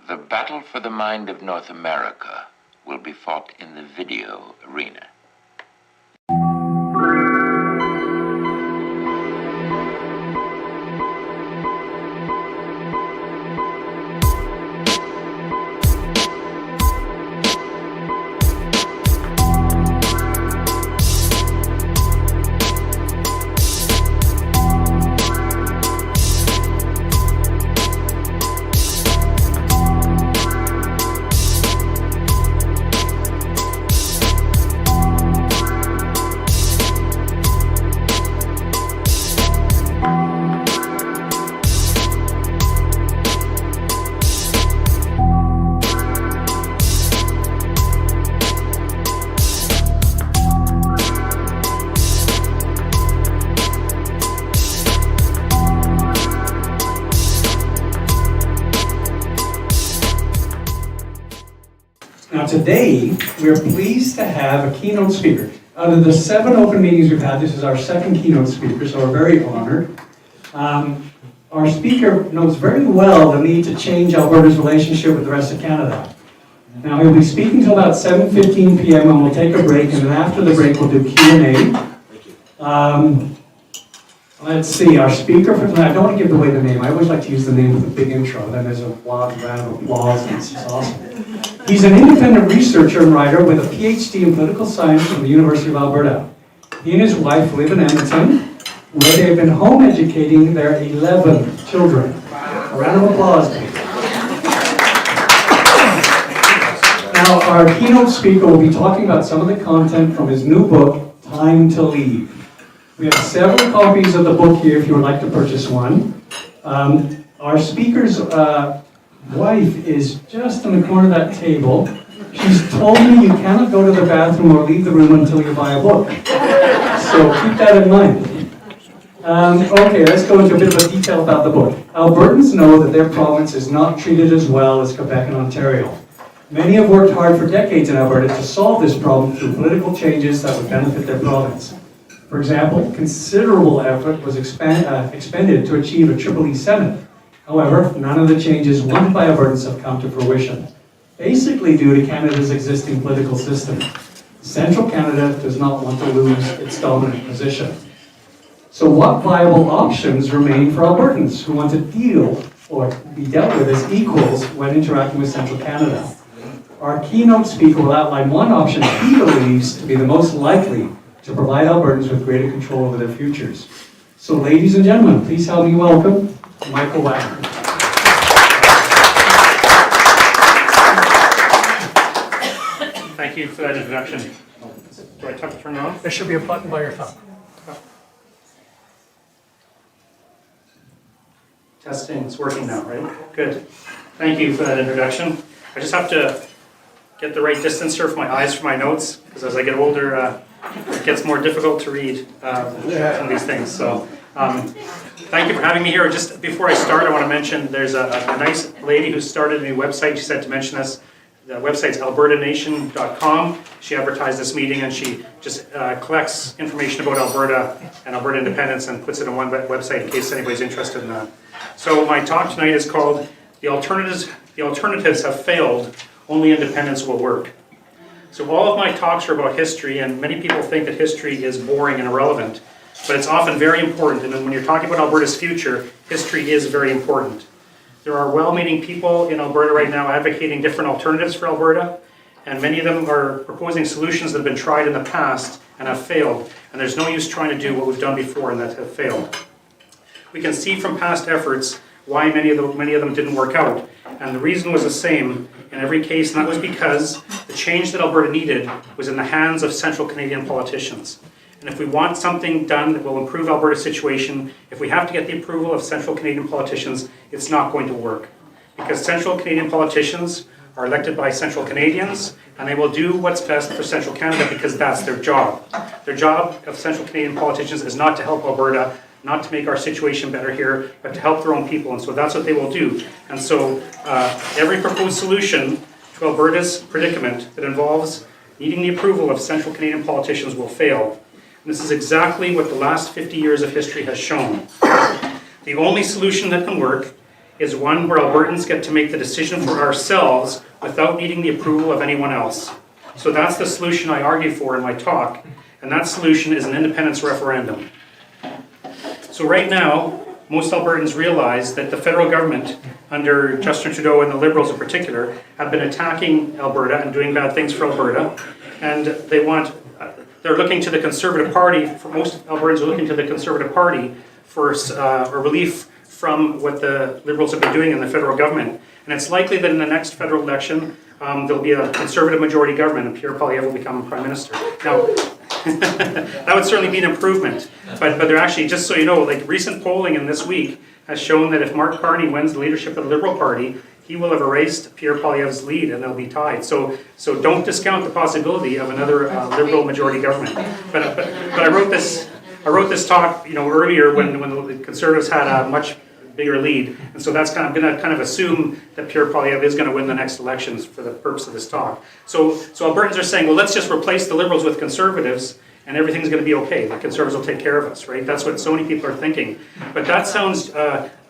The battle for the mind of North America will be fought in the video arena. Now today, we're pleased to have a keynote speaker. Out of the 7 open meetings we've had, this is our 2nd keynote speaker, so we're very honored. Our speaker knows very well the need to change Alberta's relationship with the rest of Canada. Now he'll be speaking till about 7:15 p.m. and we'll take a break, and then after the break we'll do Q&A. Let's see, our speaker for tonight, I don't want to give away the name, I always like to use the name with a big intro, then there's a round of applause, and it's just awesome. He's an independent researcher and writer with a PhD in political science from the University of Alberta. He and his wife live in Edmonton, where they've been home educating their 11 children. A round of applause, please. Now, our keynote speaker will be talking about some of the content from his new book, Time to Leave. We have several copies of the book here if you would like to purchase one. Our speaker's wife is just in the corner of that table. She's told me you cannot go to the bathroom or leave the room until you buy a book. So keep that in mind. Okay, let's go into a bit of a detail about the book. Albertans know that their province is not treated as well as Quebec and Ontario. Many have worked hard for decades in Alberta to solve this problem through political changes that would benefit their province. For example, considerable effort was expended to achieve a Triple E Senate. However, none of the changes wanted by Albertans have come to fruition, basically due to Canada's existing political system. Central Canada does not want to lose its dominant position. So what viable options remain for Albertans who want to deal or be dealt with as equals when interacting with Central Canada? Our keynote speaker will outline one option he believes to be the most likely to provide Albertans with greater control over their futures. So ladies and gentlemen, please help me welcome Michael Wagner. Thank you for that introduction. Do I have to turn it on? There should be a button by your thumb. Testing, it's working now, right? Good. Thank you for that introduction. I just have to get the right distance here for my eyes for my notes, because as I get older, it gets more difficult to read some of these things. So thank you for having me here. Just before I start, I want to mention there's a nice lady who started a new website. She said to mention this. The website's albertanation.com. She advertised this meeting, and she just collects information about Alberta and Alberta independence and puts it on one website in case anybody's interested in that. So my talk tonight is called The Alternatives Have Failed, Only Independence Will Work. So all of my talks are about history, and many people think that history is boring and irrelevant, but it's often very important. And when you're talking about Alberta's future, history is very important. There are well-meaning people in Alberta right now advocating different alternatives for Alberta, and many of them are proposing solutions that have been tried in the past and have failed, and there's no use trying to do what we've done before and that have failed. We can see from past efforts why many of them didn't work out, and the reason was the same in every case, and that was because the change that Alberta needed was in the hands of Central Canadian politicians. And if we want something done that will improve Alberta's situation, if we have to get the approval of Central Canadian politicians, it's not going to work. Because Central Canadian politicians are elected by Central Canadians, and they will do what's best for Central Canada because that's their job. Their job of Central Canadian politicians is not to help Alberta, not to make our situation better here, but to help their own people, and so that's what they will do. And so every proposed solution to Alberta's predicament that involves needing the approval of Central Canadian politicians will fail. And this is exactly what the last 50 years of history has shown. The only solution that can work is one where Albertans get to make the decision for ourselves without needing the approval of anyone else. So that's the solution I argue for in my talk, and that solution is an independence referendum. So right now, most Albertans realize that the federal government, under Justin Trudeau and the Liberals in particular, have been attacking Alberta and doing bad things for Alberta, and they're looking to the Conservative Party, for most Albertans are looking to the Conservative Party for a relief from what the Liberals have been doing in the federal government. And it's likely that in the next federal election, there'll be a Conservative majority government and Pierre Poilievre will become Prime Minister. Now, that would certainly be an improvement. But they're actually, just so you know, like recent polling in this week has shown that if Mark Carney wins the leadership of the Liberal Party, he will have erased Pierre Poilievre's lead and they'll be tied. So don't discount the possibility of another Liberal majority government. But I wrote this talk, earlier when the Conservatives had a much bigger lead, and so that's I'm going to kind of assume that Pierre Poilievre is going to win the next elections for the purpose of this talk. So Albertans are saying, well, let's just replace the Liberals with Conservatives, and everything's going to be okay. The Conservatives will take care of us, right? That's what so many people are thinking. But that sounds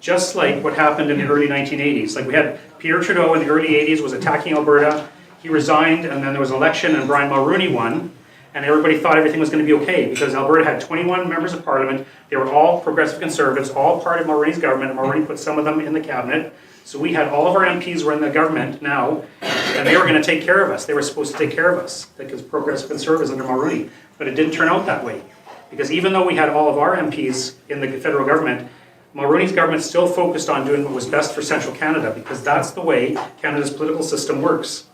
just like what happened in the early 1980s. Like we had Pierre Trudeau in the early 80s was attacking Alberta. He resigned, and then there was an election, and Brian Mulroney won. And everybody thought everything was going to be okay because Alberta had 21 members of parliament. They were all progressive Conservatives, all part of Mulroney's government, and Mulroney put some of them in the cabinet. So we had all of our MPs were in the government now, and they were going to take care of us. They were supposed to take care of us, because progressive Conservatives under Mulroney. But it didn't turn out that way. Because even though we had all of our MPs in the federal government, Mulroney's government still focused on doing what was best for central Canada, because that's the way Canada's political system works.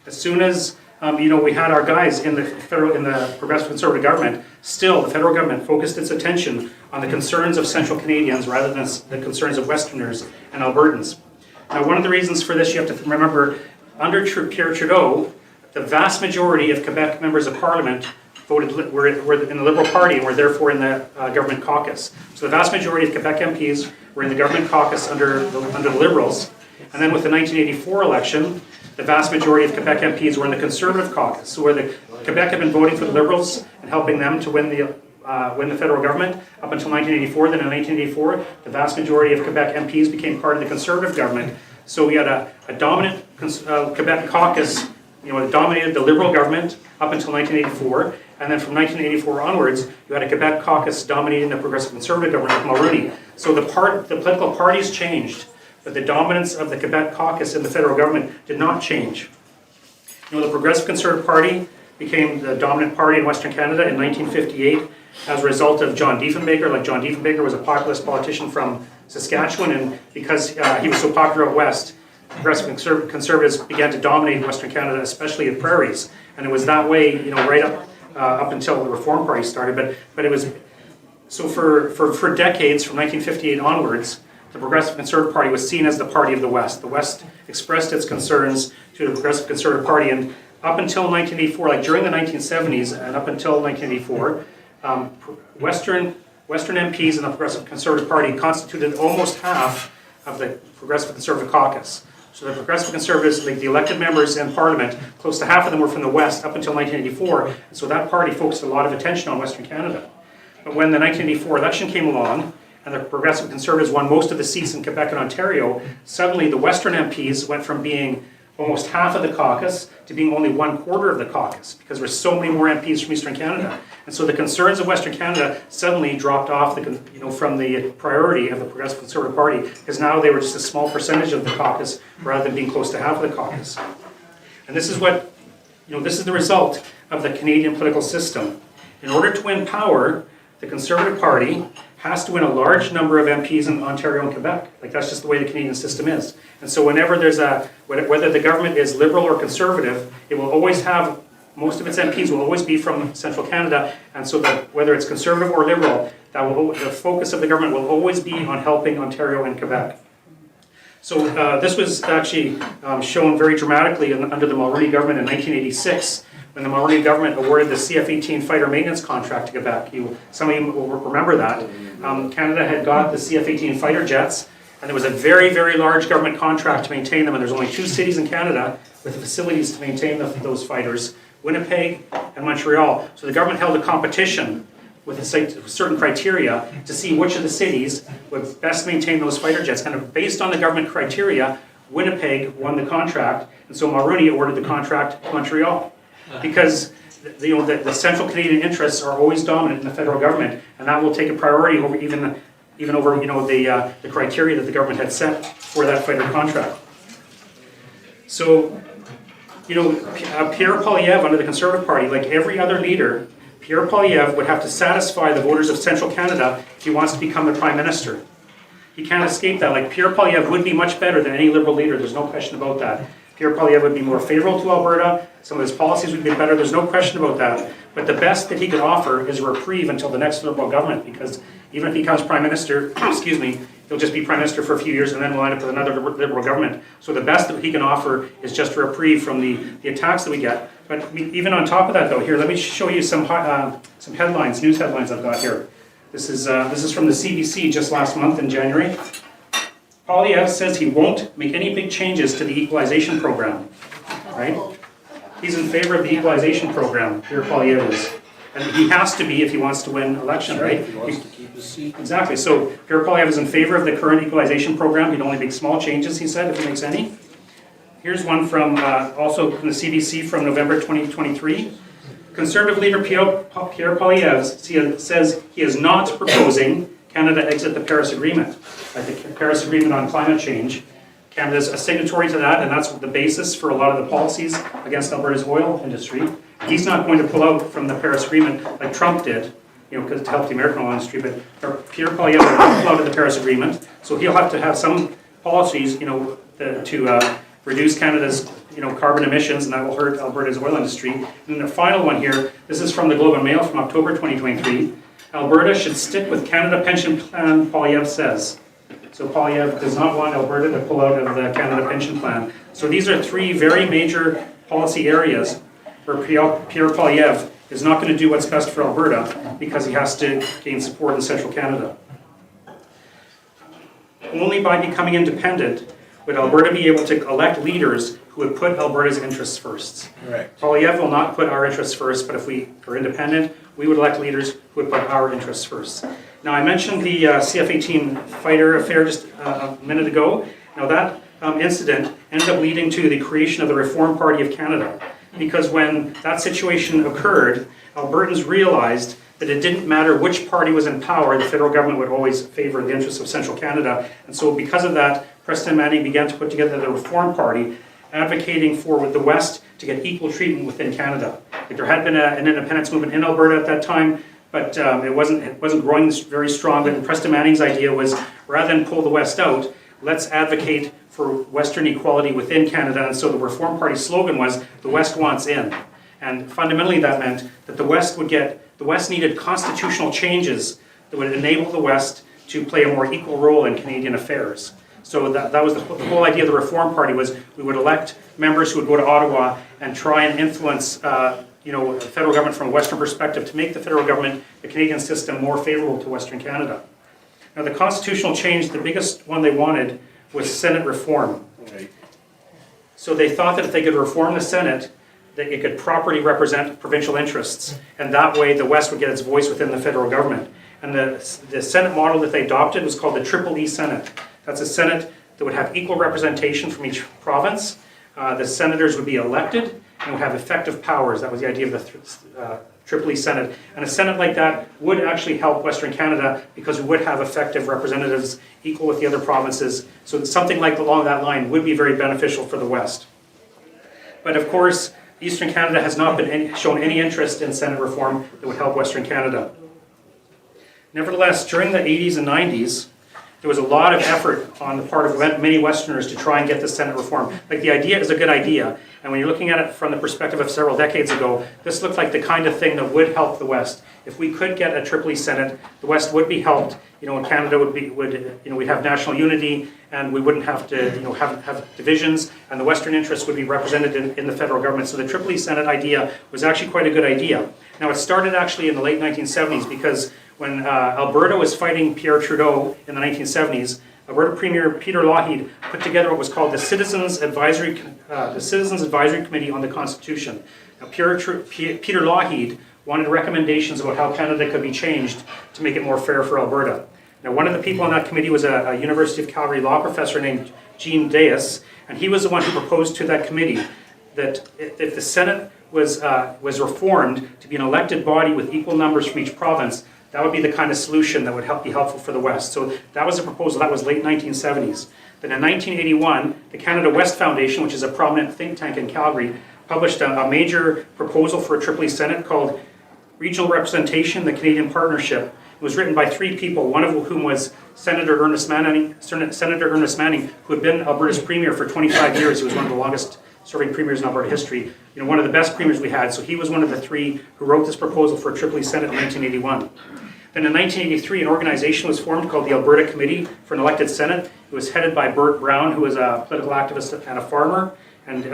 As soon as we had our guys in the progressive Conservative government, still the federal government focused its attention on the concerns of central Canadians rather than the concerns of Westerners and Albertans. Now, one of the reasons for this, you have to remember, under Pierre Trudeau, the vast majority of Quebec members of parliament were in the Liberal Party and were therefore in the government caucus. So the vast majority of Quebec MPs were in the government caucus under the Liberals. And then with the 1984 election, the vast majority of Quebec MPs were in the Conservative caucus. So where Quebec had been voting for the Liberals and helping them to win the federal government up until 1984. Then in 1984, the vast majority of Quebec MPs became part of the Conservative government. So we had a dominant Quebec caucus, it dominated the Liberal government up until 1984. And then from 1984 onwards, you had a Quebec caucus dominating the Progressive Conservative government with Mulroney. So the political parties changed, but the dominance of the Quebec caucus in the federal government did not change. The Progressive Conservative Party became the dominant party in Western Canada in 1958 as a result of John Diefenbaker. Like John Diefenbaker was a populist politician from Saskatchewan, and because he was so popular out west, Progressive Conservatives began to dominate Western Canada, especially the prairies. And it was that way, right up until the Reform Party started. But it was so for decades, from 1958 onwards, the Progressive Conservative Party was seen as the party of the West. The West expressed its concerns to the Progressive Conservative Party, and up until 1984, like during the 1970s and up until 1984, Western MPs in the Progressive Conservative Party constituted almost half of the Progressive Conservative caucus. So the Progressive Conservatives, like the elected members in Parliament, close to half of them were from the West up until 1984, and so that party focused a lot of attention on Western Canada. But when the 1984 election came along, and the Progressive Conservatives won most of the seats in Quebec and Ontario, suddenly the Western MPs went from being almost half of the caucus to being only 1/4 of the caucus, because there were so many more MPs from Eastern Canada. And so the concerns of Western Canada suddenly dropped off from the priority of the Progressive Conservative Party, because now they were just a small percentage of the caucus rather than being close to half of the caucus. And this is this is the result of the Canadian political system. In order to win power, the Conservative Party has to win a large number of MPs in Ontario and Quebec. Like, that's just the way the Canadian system is. And so whenever whether the government is Liberal or Conservative, it will always have, most of its MPs will always be from Central Canada, and so that whether it's Conservative or Liberal, the focus of the government will always be on helping Ontario and Quebec. So this was actually shown very dramatically under the Mulroney government in 1986, when the Mulroney government awarded the CF-18 fighter maintenance contract to Quebec. Some of you will remember that. Canada had got the CF-18 fighter jets, and there was a very, very large government contract to maintain them, and there's only 2 cities in Canada with the facilities to maintain those fighters, Winnipeg and Montreal. So the government held a competition with a certain criteria to see which of the cities would best maintain those fighter jets. And based on the government criteria, Winnipeg won the contract, and so Mulroney awarded the contract to Montreal. Because the central Canadian interests are always dominant in the federal government, and that will take a priority over even over the criteria that the government had set for that fighter contract. So, Pierre Poilievre under the Conservative Party, like every other leader, Pierre Poilievre would have to satisfy the voters of central Canada if he wants to become the Prime Minister. He can't escape that. Like, Pierre Poilievre would be much better than any Liberal leader, there's no question about that. Pierre Poilievre would be more favorable to Alberta, some of his policies would be better, there's no question about that. But the best that he could offer is a reprieve until the next Liberal government, because even if he becomes Prime Minister, excuse me, he'll just be Prime Minister for a few years and then we'll end up with another Liberal government. So the best that he can offer is just a reprieve from the attacks that we get. But even on top of that though, here, let me show you some headlines, news headlines I've got here. This is from the CBC just last month in January. Poilievre says he won't make any big changes to the equalization program, right? He's in favor of the equalization program, Pierre Poilievre is. And he has to be if he wants to win election, right? He wants to keep his seat. Exactly, so Pierre Poilievre is in favor of the current equalization program. He'd only make small changes, he said, if he makes any. Here's one from, also from the CBC from November 2023. Conservative leader Pierre Poilievre says he is not proposing Canada exit the Paris Agreement. Like the Paris Agreement on climate change. Canada's a signatory to that, and that's the basis for a lot of the policies against Alberta's oil industry. He's not going to pull out from the Paris Agreement like Trump did, because to help the American oil industry, but Pierre Poilievre will not pull out of the Paris Agreement, so he'll have to have some policies, to reduce Canada's, carbon emissions, and that will hurt Alberta's oil industry. And the final one here, this is from the Globe and Mail from October 2023. Alberta should stick with Canada Pension Plan, Poilievre says. So Poilievre does not want Alberta to pull out of the Canada Pension Plan. So these are three very major policy areas where Pierre Poilievre is not going to do what's best for Alberta because he has to gain support in central Canada. Only by becoming independent would Alberta be able to elect leaders who would put Alberta's interests first. Correct. Poilievre will not put our interests first, but if we are independent, we would elect leaders who would put our interests first. Now, I mentioned the CF-18 fighter affair just a minute ago. Now, that incident ended up leading to the creation of the Reform Party of Canada, because when that situation occurred, Albertans realized that it didn't matter which party was in power, the federal government would always favor the interests of central Canada. And so because of that, Preston Manning began to put together the Reform Party, advocating for the West to get equal treatment within Canada. Like, there had been an independence movement in Alberta at that time, but it wasn't growing very strong. But Preston Manning's idea was, rather than pull the West out, let's advocate for Western equality within Canada. And so the Reform Party slogan was, the West wants in. And fundamentally that meant that the West needed constitutional changes that would enable the West to play a more equal role in Canadian affairs. So that was the whole idea of the Reform Party, was we would elect members who would go to Ottawa and try and influence the federal government from a Western perspective to make the federal government, the Canadian system, more favorable to Western Canada. Now, the constitutional change, the biggest one they wanted was Senate reform. Right. So they thought that if they could reform the Senate, that it could properly represent provincial interests, and that way the West would get its voice within the federal government. And the Senate model that they adopted was called the Triple E Senate. That's a Senate that would have equal representation from each province. The senators would be elected and would have effective powers. That was the idea of the Triple E Senate. And a Senate like that would actually help Western Canada because we would have effective representatives equal with the other provinces. So that something like along that line would be very beneficial for the West. But of course, Eastern Canada has not been shown any interest in Senate reform that would help Western Canada. Nevertheless, during the 80s and 90s, there was a lot of effort on the part of many Westerners to try and get the Senate reform. Like, the idea is a good idea, and when you're looking at it from the perspective of several decades ago, this looked like the kind of thing that would help the West. If we could get a Triple E Senate, the West would be helped. And Canada we'd have national unity, and we wouldn't have to, have divisions, and the Western interests would be represented in the federal government. So the Triple E Senate idea was actually quite a good idea. Now, it started actually in the late 1970s, because when Alberta was fighting Pierre Trudeau in the 1970s, Alberta Premier Peter Lougheed put together what was called the Citizens Advisory Committee on the Constitution. Now, Peter Lougheed wanted recommendations about how Canada could be changed to make it more fair for Alberta. Now, one of the people on that committee was a University of Calgary law professor named Gene Deas, and he was the one who proposed to that committee that if the Senate was reformed to be an elected body with equal numbers from each province, that would be the kind of solution that would be helpful for the West. So that was a proposal. That was late 1970s. Then in 1981, the Canada West Foundation, which is a prominent think tank in Calgary, published a major proposal for a Triple E Senate called Regional Representation, the Canadian Partnership. It was written by three people, one of whom was Senator Ernest Manning, who had been Alberta's premier for 25 years. He was one of the longest serving premiers in Alberta history. One of the best premiers we had. So he was one of the three who wrote this proposal for a Triple E Senate in 1981. Then in 1983, an organization was formed called the Alberta Committee for an Elected Senate. It was headed by Bert Brown, who was a political activist and a farmer. And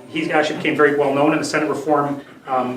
he actually became very well known in the Senate reform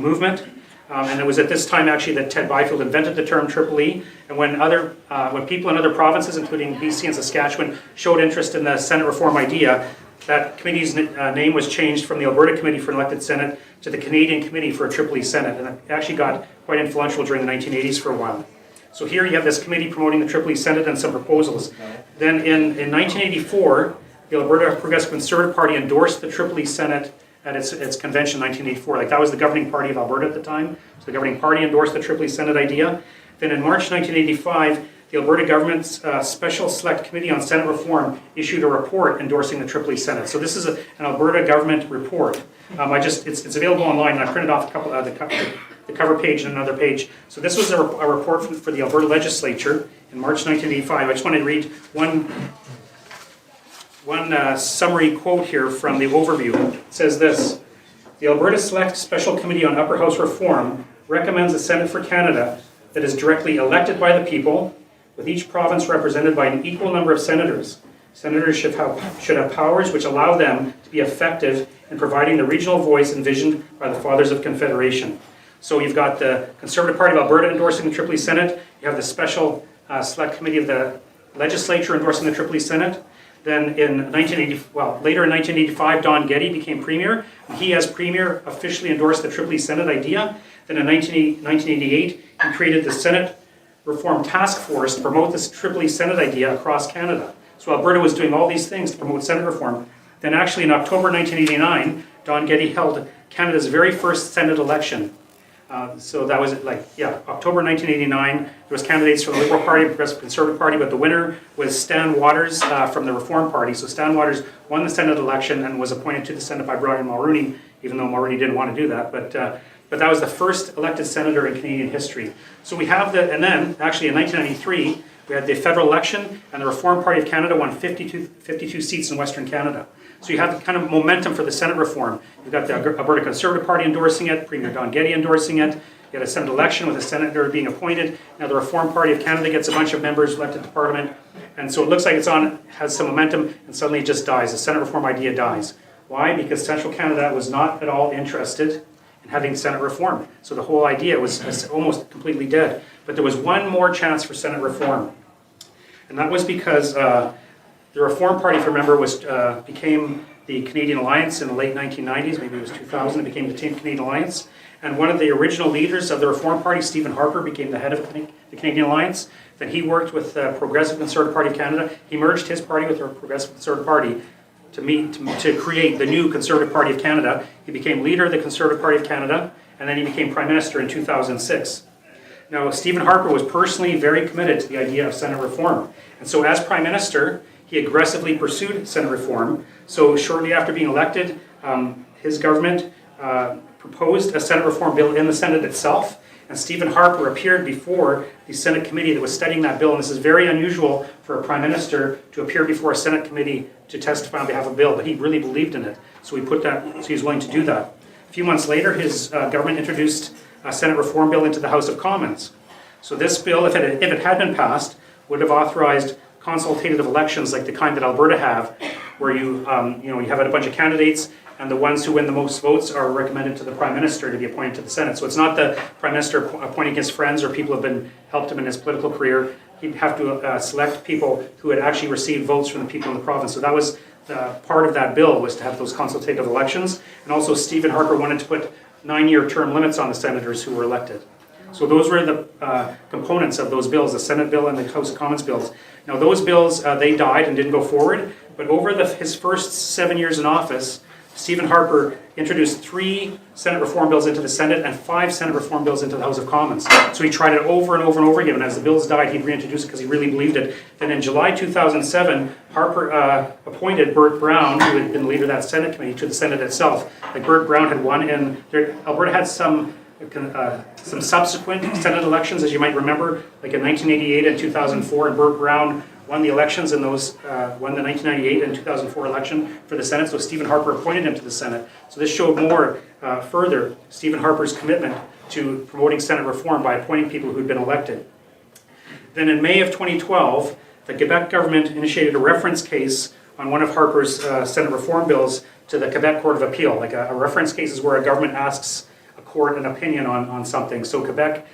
movement. And it was at this time actually that Ted Byfield invented the term Triple E. And when people in other provinces, including BC and Saskatchewan, showed interest in the Senate reform idea, that committee's name was changed from the Alberta Committee for an Elected Senate to the Canadian Committee for a Triple E Senate. And it actually got quite influential during the 1980s for a while. So here you have this committee promoting the Triple E Senate and some proposals. Then in 1984, the Alberta Progressive Conservative Party endorsed the Triple E Senate at its convention in 1984. Like, that was the governing party of Alberta at the time. So the governing party endorsed the Triple E Senate idea. Then in March 1985, the Alberta government's Special Select Committee on Senate Reform issued a report endorsing the Triple E Senate. So this is an Alberta government report. It's available online, and I printed off a couple the cover page and another page. So this was a report for the Alberta Legislature in March 1985. I just want to read one summary quote here from the overview. It says this: the Alberta Select Special Committee on Upper House Reform recommends a Senate for Canada that is directly elected by the people, with each province represented by an equal number of senators. Senators should have powers which allow them to be effective in providing the regional voice envisioned by the Fathers of Confederation. So you've got the Conservative Party of Alberta endorsing the Triple E Senate. You have the Special Select Committee of the Legislature endorsing the Triple E Senate. Then later in 1985, Don Getty became premier. He, as premier, officially endorsed the Triple E Senate idea. Then in 1988, he created the Senate Reform Task Force to promote this Triple E Senate idea across Canada. So Alberta was doing all these things to promote Senate reform. Then actually in October 1989, Don Getty held Canada's very first Senate election. So that was October 1989. There was candidates from the Liberal Party, Progressive Conservative Party, but the winner was Stan Waters from the Reform Party. So Stan Waters won the Senate election and was appointed to the Senate by Brian Mulroney, even though Mulroney didn't want to do that. But that was the first elected senator in Canadian history. So we have and then actually in 1993, we had the federal election, and the Reform Party of Canada won 52 seats in Western Canada. So you have the kind of momentum for the Senate reform. You've got the Alberta Conservative Party endorsing it, Premier Don Getty endorsing it. You had a Senate election with a senator being appointed. Now the Reform Party of Canada gets a bunch of members elected to Parliament. And so it looks like has some momentum, and suddenly it just dies. The Senate reform idea dies. Why? Because Central Canada was not at all interested in having Senate reform. So the whole idea was almost completely dead. But there was one more chance for Senate reform. And that was because the Reform Party, if you remember, became the Canadian Alliance in the late 1990s, maybe it was 2000, it became the Canadian Alliance. And one of the original leaders of the Reform Party, Stephen Harper, became the head of the Canadian Alliance. Then he worked with the Progressive Conservative Party of Canada. He merged his party with the Progressive Conservative Party to create the new Conservative Party of Canada. He became leader of the Conservative Party of Canada, and then he became Prime Minister in 2006. Now, Stephen Harper was personally very committed to the idea of Senate reform. And so as Prime Minister, he aggressively pursued Senate reform. So shortly after being elected, his government proposed a Senate reform bill in the Senate itself. And Stephen Harper appeared before the Senate committee that was studying that bill. And this is very unusual for a Prime Minister to appear before a Senate committee to testify on behalf of a bill. But he really believed in it. So he was willing to do that. A few months later, his government introduced a Senate reform bill into the House of Commons. So this bill, if it had been passed, would have authorized consultative elections like the kind that Alberta have, where you have a bunch of candidates, and the ones who win the most votes are recommended to the Prime Minister to be appointed to the Senate. So it's not the Prime Minister appointing his friends or people who have helped him in his political career. He'd have to select people who had actually received votes from the people in the province. So that was part of that bill, was to have those consultative elections. And also Stephen Harper wanted to put 9-year term limits on the senators who were elected. So those were the components of those bills, the Senate bill and the House of Commons bills. Now those bills, they died and didn't go forward, but over his first 7 years in office, Stephen Harper introduced 3 Senate reform bills into the Senate and 5 Senate reform bills into the House of Commons. So he tried it over and over and over again, and as the bills died, he'd reintroduce it because he really believed it. Then in July 2007, Harper appointed Burt Brown, who had been the leader of that Senate committee, to the Senate itself. Like Burt Brown had won, and Alberta had some subsequent Senate elections, as you might remember, like in 1988 and 2004, and Burt Brown won the elections in those, won the 1998 and 2004 election for the Senate, so Stephen Harper appointed him to the Senate. So this showed more, further, Stephen Harper's commitment to promoting Senate reform by appointing people who'd been elected. Then in May of 2012, the Quebec government initiated a reference case on one of Harper's Senate reform bills to the Quebec Court of Appeal. Like a reference case is where a government asks a court an opinion on something. So Quebec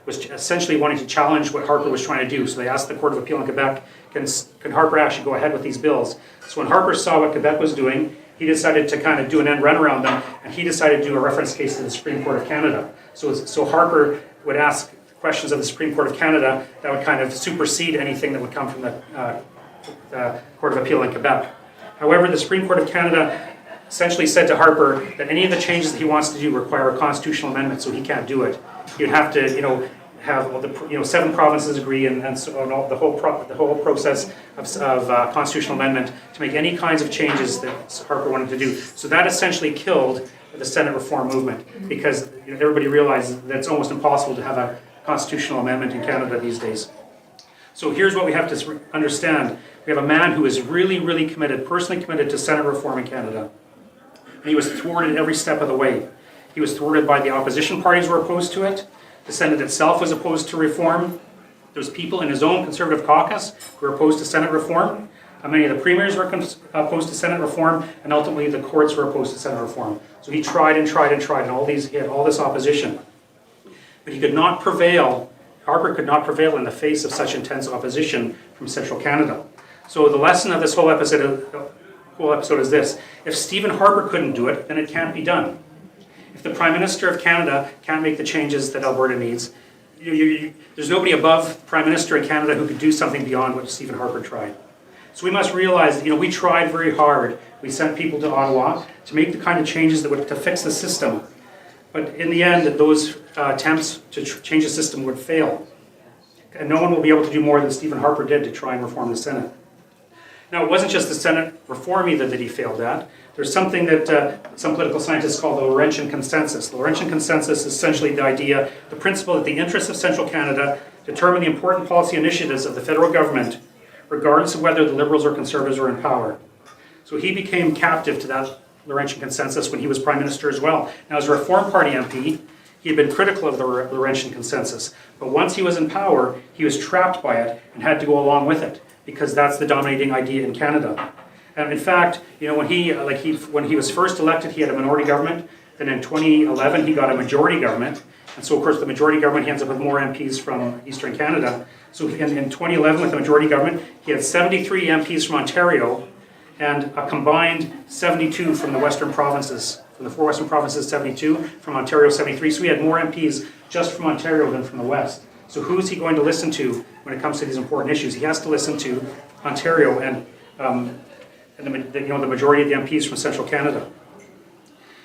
was essentially wanting to challenge what Harper was trying to do. So they asked the Court of Appeal in Quebec, can Harper actually go ahead with these bills? So when Harper saw what Quebec was doing, he decided to kind of do an end run around them, and he decided to do a reference case to the Supreme Court of Canada. So Harper would ask questions of the Supreme Court of Canada that would kind of supersede anything that would come from the Court of Appeal in Quebec. However, the Supreme Court of Canada essentially said to Harper that any of the changes that he wants to do require a constitutional amendment, so he can't do it. You'd have to, have all the 7 provinces agree, and so on, the whole process of constitutional amendment to make any kinds of changes that Harper wanted to do. So that essentially killed the Senate reform movement, because everybody realizes that it's almost impossible to have a constitutional amendment in Canada these days. So here's what we have to understand. We have a man who is really, really committed, personally committed to Senate reform in Canada. And he was thwarted every step of the way. He was thwarted by the opposition parties who were opposed to it. The Senate itself was opposed to reform. There was people in his own Conservative caucus who were opposed to Senate reform. Many of the premiers were opposed to Senate reform, and ultimately the courts were opposed to Senate reform. So he tried and tried and tried, and he had all this opposition. But he could not prevail. Harper could not prevail in the face of such intense opposition from Central Canada. So the lesson of this whole episode is this: if Stephen Harper couldn't do it, then it can't be done. If the Prime Minister of Canada can't make the changes that Alberta needs, there's nobody above the Prime Minister in Canada who could do something beyond what Stephen Harper tried. So we must realize that we tried very hard. We sent people to Ottawa to make the kind of changes that would to fix the system. But in the end, those attempts to change the system would fail. And no one will be able to do more than Stephen Harper did to try and reform the Senate. Now, it wasn't just the Senate reform either that he failed at. There's something that some political scientists call the Laurentian consensus. The Laurentian consensus is essentially the idea, the principle that the interests of Central Canada determine the important policy initiatives of the federal government, regardless of whether the Liberals or Conservatives are in power. So he became captive to that Laurentian consensus when he was Prime Minister as well. Now, as a Reform Party MP, he had been critical of the Laurentian consensus. But once he was in power, he was trapped by it and had to go along with it, because that's the dominating idea in Canada. And in fact, when he was first elected, he had a minority government. Then in 2011, he got a majority government. And so, of course, the majority government, he ends up with more MPs from Eastern Canada. So in 2011, with the majority government, he had 73 MPs from Ontario and a combined 72 from the Western provinces. From the 4 Western provinces, 72. From Ontario, 73. So he had more MPs just from Ontario than from the West. So who's he going to listen to when it comes to these important issues? He has to listen to Ontario and the majority of the MPs from Central Canada.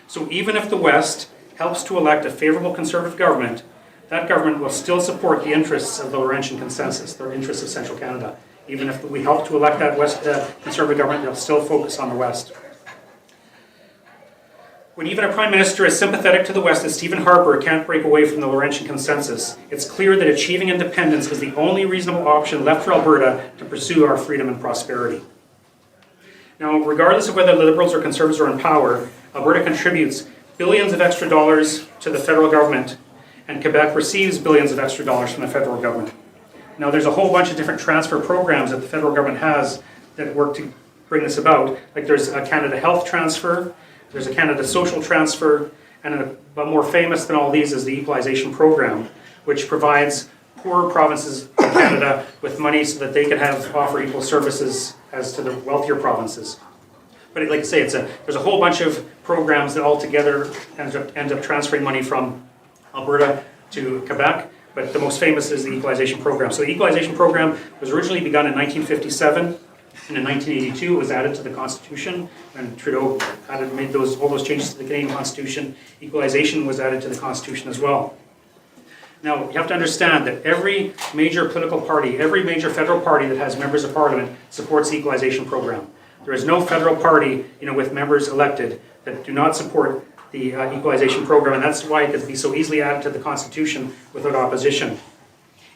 So even if the West helps to elect a favorable Conservative government, that government will still support the interests of the Laurentian consensus, the interests of Central Canada. Even if we help to elect that West Conservative government, they'll still focus on the West. When even a Prime Minister as sympathetic to the West as Stephen Harper can't break away from the Laurentian consensus, it's clear that achieving independence is the only reasonable option left for Alberta to pursue our freedom and prosperity. Now, regardless of whether the Liberals or Conservatives are in power, Alberta contributes billions of extra dollars to the federal government, and Quebec receives billions of extra dollars from the federal government. Now, there's a whole bunch of different transfer programs that the federal government has that work to bring this about. Like there's a Canada Health Transfer, there's a Canada Social Transfer, but more famous than all these is the Equalization Program, which provides poorer provinces in Canada with money so that they can offer equal services as to the wealthier provinces. But like I say, there's a whole bunch of programs that all together end up transferring money from Alberta to Quebec, but the most famous is the Equalization Program. So the Equalization Program was originally begun in 1957, and in 1982 it was added to the Constitution, and Trudeau made all those changes to the Canadian Constitution. Equalization was added to the Constitution as well. Now, you have to understand that every major political party, every major federal party that has members of parliament supports the Equalization Program. There is no federal party, with members elected that do not support the Equalization Program, and that's why it could be so easily added to the Constitution without opposition.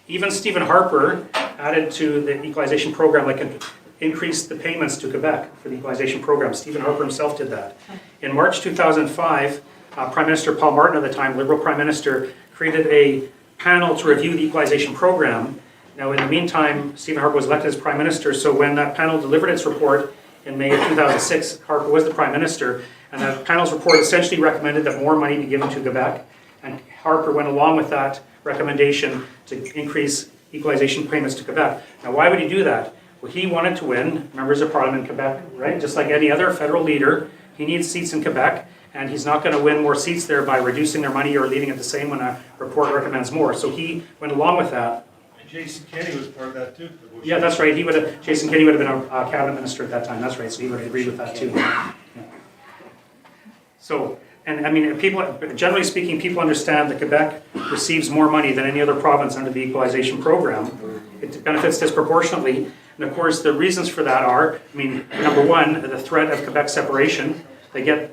Even Stephen Harper added to the Equalization Program, increased the payments to Quebec for the Equalization Program. Stephen Harper himself did that. In March 2005, Prime Minister Paul Martin at the time, Liberal Prime Minister, created a panel to review the Equalization Program. Now, in the meantime, Stephen Harper was elected as Prime Minister, so when that panel delivered its report in May of 2006, Harper was the Prime Minister, and the panel's report essentially recommended that more money be given to Quebec, and Harper went along with that recommendation to increase equalization payments to Quebec. Now, why would he do that? Well, he wanted to win members of Parliament in Quebec, right? Just like any other federal leader, he needs seats in Quebec, and he's not going to win more seats there by reducing their money or leaving it the same when a report recommends more. So he went along with that. Jason Kenney was part of that too. Yeah, that's right. Jason Kenney would have been a cabinet minister at that time. That's right. So he would have agreed with that too. Yeah. So, and I mean, generally speaking, people understand that Quebec receives more money than any other province under the Equalization Program. It benefits disproportionately. And of course, the reasons for that are, number one, the threat of Quebec separation. They get,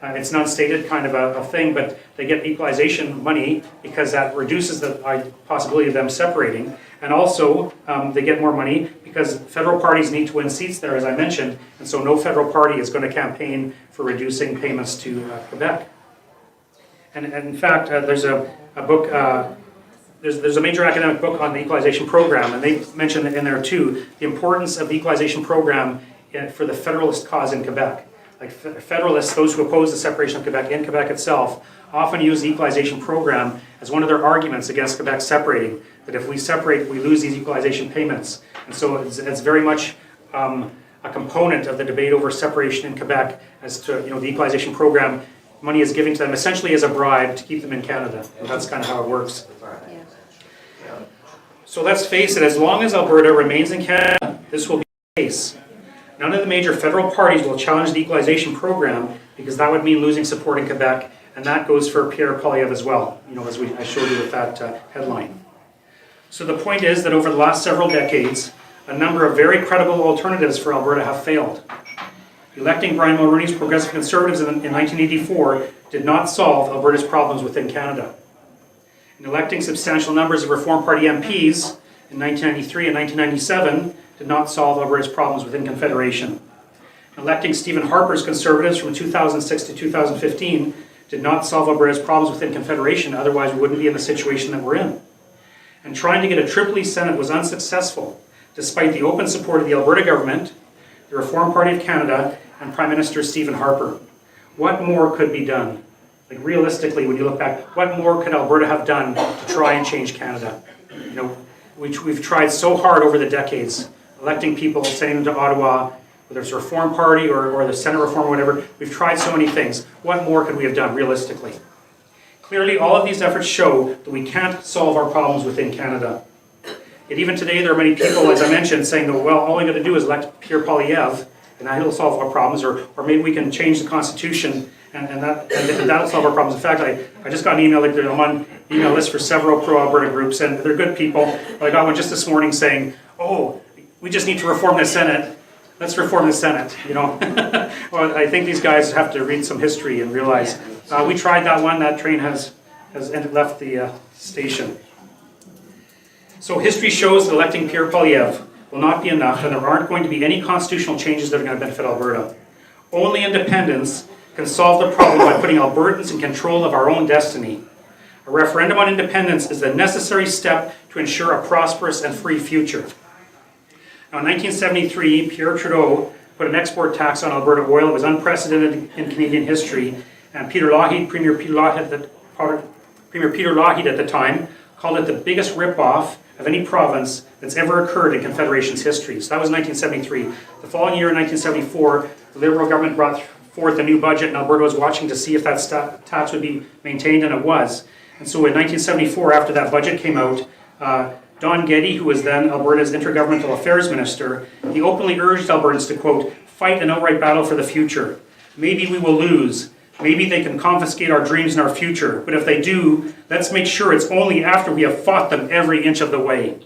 it's an unstated kind of a thing, but they get equalization money because that reduces the possibility of them separating. And also, they get more money because federal parties need to win seats there, as I mentioned, and so no federal party is going to campaign for reducing payments to Quebec. And in fact, there's a book, there's a major academic book on the Equalization Program, and they mention in there too the importance of the Equalization Program for the Federalist cause in Quebec. Like Federalists, those who oppose the separation of Quebec in Quebec itself, often use the Equalization Program as one of their arguments against Quebec separating, that if we separate, we lose these equalization payments. And so it's very much a component of the debate over separation in Quebec as to, the Equalization Program, money is given to them essentially as a bribe to keep them in Canada. And that's kind of how it works. So let's face it, as long as Alberta remains in Canada, this will be the case. None of the major federal parties will challenge the Equalization Program because that would mean losing support in Quebec, and that goes for Pierre Poilievre as well, as I showed you with that headline. So the point is that over the last several decades, a number of very credible alternatives for Alberta have failed. Electing Brian Mulroney's Progressive Conservatives in 1984 did not solve Alberta's problems within Canada. And electing substantial numbers of Reform Party MPs in 1993 and 1997 did not solve Alberta's problems within Confederation. Electing Stephen Harper's Conservatives from 2006 to 2015 did not solve Alberta's problems within Confederation, otherwise we wouldn't be in the situation that we're in. And trying to get a Triple E Senate was unsuccessful, despite the open support of the Alberta government, the Reform Party of Canada, and Prime Minister Stephen Harper. What more could be done? Like realistically, when you look back, what more could Alberta have done to try and change Canada? We've tried so hard over the decades, electing people, sending them to Ottawa, whether it's a Reform Party or the Senate Reform or whatever. We've tried so many things. What more could we have done realistically? Clearly, all of these efforts show that we can't solve our problems within Canada. Yet even today, there are many people, as I mentioned, saying that, well, all we got to do is elect Pierre Poilievre, and that'll solve our problems, or maybe we can change the Constitution, and that'll solve our problems. In fact, I just got an email, I'm on email list for several pro-Alberta groups, and they're good people. But I got one just this morning saying, oh, we just need to reform the Senate. Let's reform the Senate, Well, I think these guys have to read some history and realize we tried that one. That train has left the station. So history shows that electing Pierre Poilievre will not be enough, and there aren't going to be any constitutional changes that are going to benefit Alberta. Only independence can solve the problem by putting Albertans in control of our own destiny. A referendum on independence is the necessary step to ensure a prosperous and free future. Now, in 1973, Pierre Trudeau put an export tax on Alberta oil. It was unprecedented in Canadian history, and Premier Peter Lougheed at the time, called it the biggest rip-off of any province that's ever occurred in Confederation's history. So that was 1973. The following year, in 1974, the Liberal government brought forth a new budget, and Alberta was watching to see if that tax would be maintained, and it was. And so in 1974, after that budget came out, Don Getty, who was then Alberta's Intergovernmental Affairs Minister, he openly urged Albertans to, quote, fight an outright battle for the future. Maybe we will lose. Maybe they can confiscate our dreams and our future. But if they do, let's make sure it's only after we have fought them every inch of the way.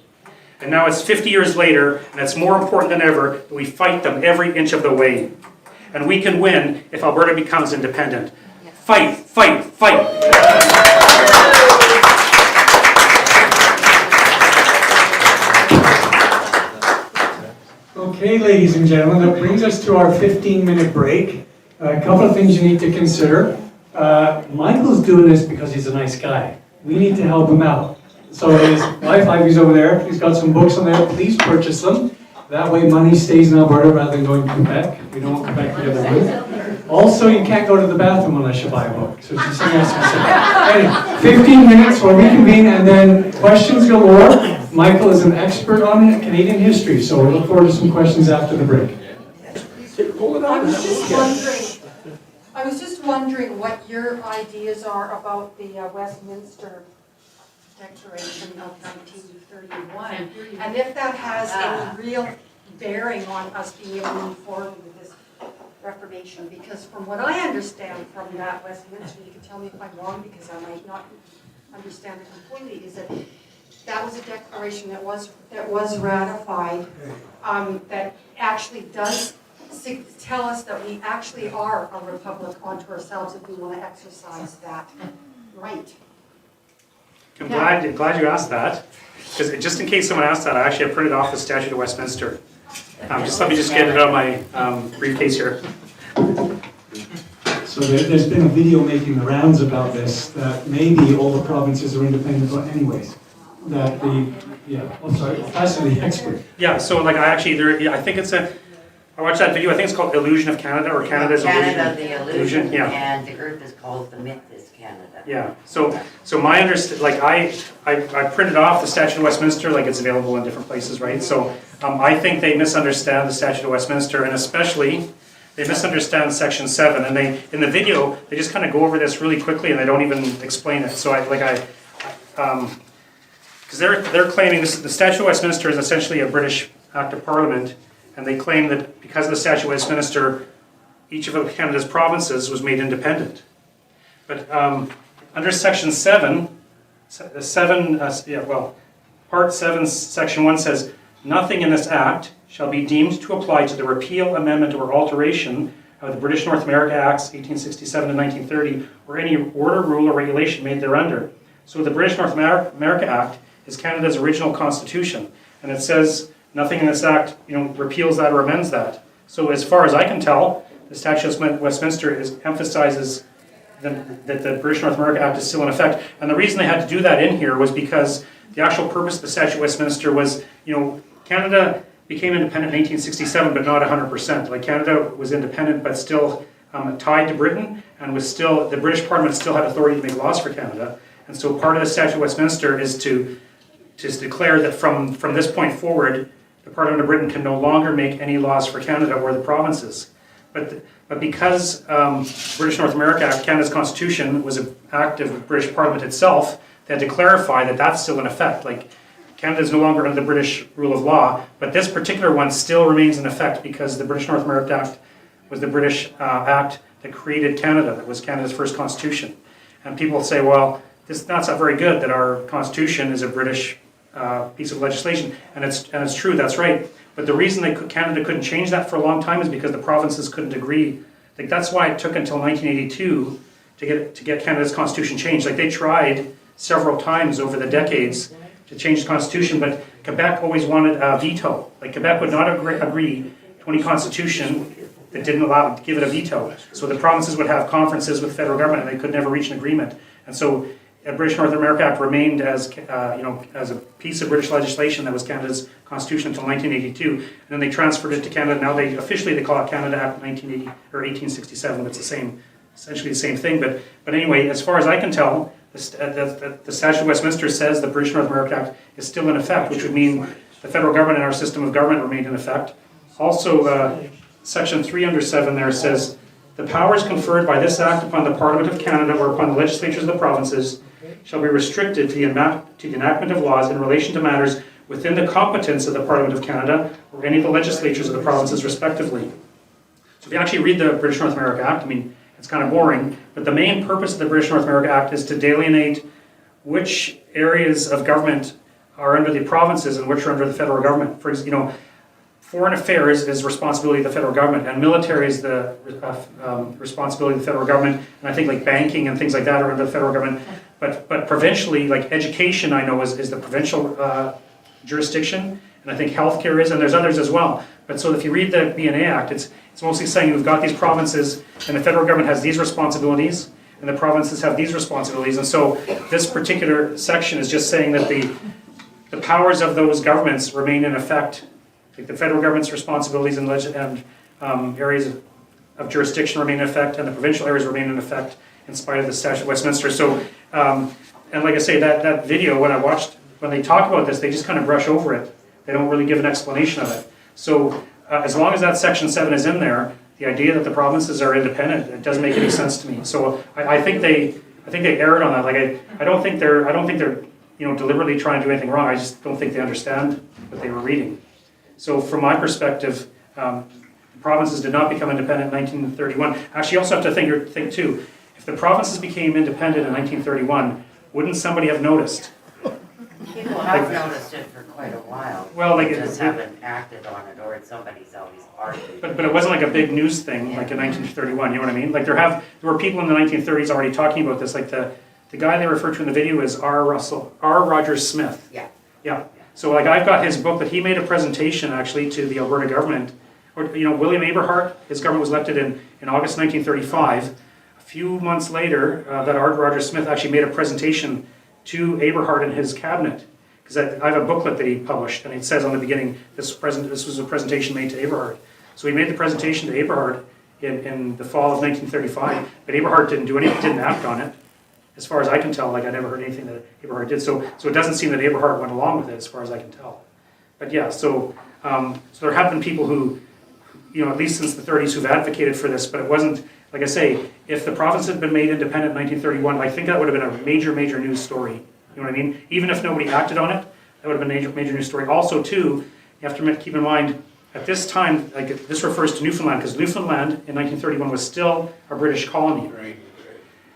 And now it's 50 years later, and it's more important than ever that we fight them every inch of the way. And we can win if Alberta becomes independent. Fight, fight, fight! Okay, ladies and gentlemen, that brings us to our 15-minute break. A couple of things you need to consider. Michael's doing this because he's a nice guy. We need to help him out. So his wife, Ivy's over there. He's got some books on there. Please purchase them. That way money stays in Alberta rather than going to Quebec. We don't want Quebec to get the room. Also, you can't go to the bathroom unless you buy a book. So she's saying that's anyway, 15 minutes, we'll reconvene, and then questions galore. Michael is an expert on Canadian history, so we look forward to some questions after the break. I was just wondering what your ideas are about the Westminster Declaration of 1931, and if that has any real bearing on us being able to move forward with this Reformation. Because from what I understand from that Westminster, you can tell me if I'm wrong because I might not understand it completely, is that that was a declaration that was ratified, that actually does tell us that we actually are a republic unto ourselves if we want to exercise that right. I'm glad you asked that, because just in case someone asked that, I actually have printed off the Statute of Westminster. Just let me just get it out of my briefcase here. So there's been a video making the rounds about this, that maybe all the provinces are independent, but anyways, that pass to the expert. Yeah, so like I think it's I watched that video, I think it's called Illusion of Canada, or Canada's Canada, the illusion, yeah. And the group is called The Myth is Canada. Yeah, so my understanding, like I printed off the Statute of Westminster, like it's available in different places, right? So I think they misunderstand the Statute of Westminster, and especially they misunderstand Section 7, and in the video, they just kind of go over this really quickly, and they don't even explain it. So because they're claiming the Statute of Westminster is essentially a British Act of Parliament, and they claim that because of the Statute of Westminster, each of Canada's provinces was made independent. But under Section 7, Part 7, Section 1 says, nothing in this Act shall be deemed to apply to the repeal, amendment, or alteration of the British North America Acts 1867 and 1930, or any order, rule, or regulation made thereunder. So the British North America Act is Canada's original constitution, and it says nothing in this Act, repeals that or amends that. So as far as I can tell, the Statute of Westminster emphasizes that the British North America Act is still in effect. And the reason they had to do that in here was because the actual purpose of the Statute of Westminster was, Canada became independent in 1867, but not 100%. Like Canada was independent, but still tied to Britain, and the British Parliament still had authority to make laws for Canada. And so part of the Statute of Westminster is to declare that from this point forward, the Parliament of Britain can no longer make any laws for Canada or the provinces. But because British North America Act, Canada's Constitution, was an act of the British Parliament itself, they had to clarify that that's still in effect. Like, Canada is no longer under the British rule of law, but this particular one still remains in effect because the British North America Act was the British act that created Canada. That was Canada's first constitution. And people say, well, that's not very good that our constitution is a British piece of legislation, and it's true, that's right. But the reason Canada couldn't change that for a long time is because the provinces couldn't agree. Like that's why it took until 1982 to get Canada's constitution changed. Like they tried several times over the decades to change the constitution, but Quebec always wanted a veto. Like Quebec would not agree to any constitution that didn't give it a veto. So the provinces would have conferences with the federal government, and they could never reach an agreement. And so the British North America Act remained as a piece of British legislation that was Canada's constitution until 1982, and then they transferred it to Canada. Now they call it Canada Act 1980 or 1867. It's essentially the same thing. But anyway, as far as I can tell, the Statute of Westminster says the British North America Act is still in effect, which would mean the federal government and our system of government remained in effect. Also, Section 3 under 7 there says, the powers conferred by this Act upon the Parliament of Canada or upon the legislatures of the provinces shall be restricted to the enactment of laws in relation to matters within the competence of the Parliament of Canada or any of the legislatures of the provinces respectively. So if you actually read the British North America Act, I mean, it's kind of boring, but the main purpose of the British North America Act is to delineate which areas of government are under the provinces and which are under the federal government. For example, foreign affairs is responsibility of the federal government, and military is the responsibility of the federal government, and I think like banking and things like that are under the federal government. But provincially, like education, I know is the provincial jurisdiction, and I think healthcare is, and there's others as well. But so if you read the BNA Act, it's mostly saying we've got these provinces, and the federal government has these responsibilities, and the provinces have these responsibilities. And so this particular section is just saying that the powers of those governments remain in effect. Like the federal government's responsibilities and areas of jurisdiction remain in effect, and the provincial areas remain in effect in spite of the Statute of Westminster. So, and like I say, that video, when they talk about this, they just kind of brush over it. They don't really give an explanation of it. So as long as that Section 7 is in there, the idea that the provinces are independent, it doesn't make any sense to me. So I think they erred on that. Like I don't think they're deliberately trying to do anything wrong. I just don't think they understand what they were reading. So from my perspective, the provinces did not become independent in 1931. Actually, you also have to think too, if the provinces became independent in 1931, wouldn't somebody have noticed? People have noticed it for quite a while. Well, like they just haven't acted on it, or somebody's always argued. But it wasn't like a big news thing like in 1931. You know what I mean? Like there were people in the 1930s already talking about this. Like the guy they refer to in the video is R. Rogers Smith. Yeah. Yeah. So like I've got his book that he made a presentation actually to the Alberta government. Or William Aberhart, his government was elected in August 1935. A few months later, that R. Rogers Smith actually made a presentation to Aberhart and his cabinet, because I have a booklet that he published, and it says on the beginning, this was a presentation made to Aberhart. So he made the presentation to Aberhart in the fall of 1935, but Aberhart didn't act on it. As far as I can tell, like I never heard anything that Aberhart did. So it doesn't seem that Aberhart went along with it, as far as I can tell. But yeah, so there have been people who, at least since the 30s, who've advocated for this, but it wasn't. Like I say, if the province had been made independent in 1931, I think that would have been a major, major news story. You know what I mean? Even if nobody acted on it, that would have been a major, major news story. Also, too, you have to keep in mind, at this time, like this refers to Newfoundland, because Newfoundland in 1931 was still a British colony. Right.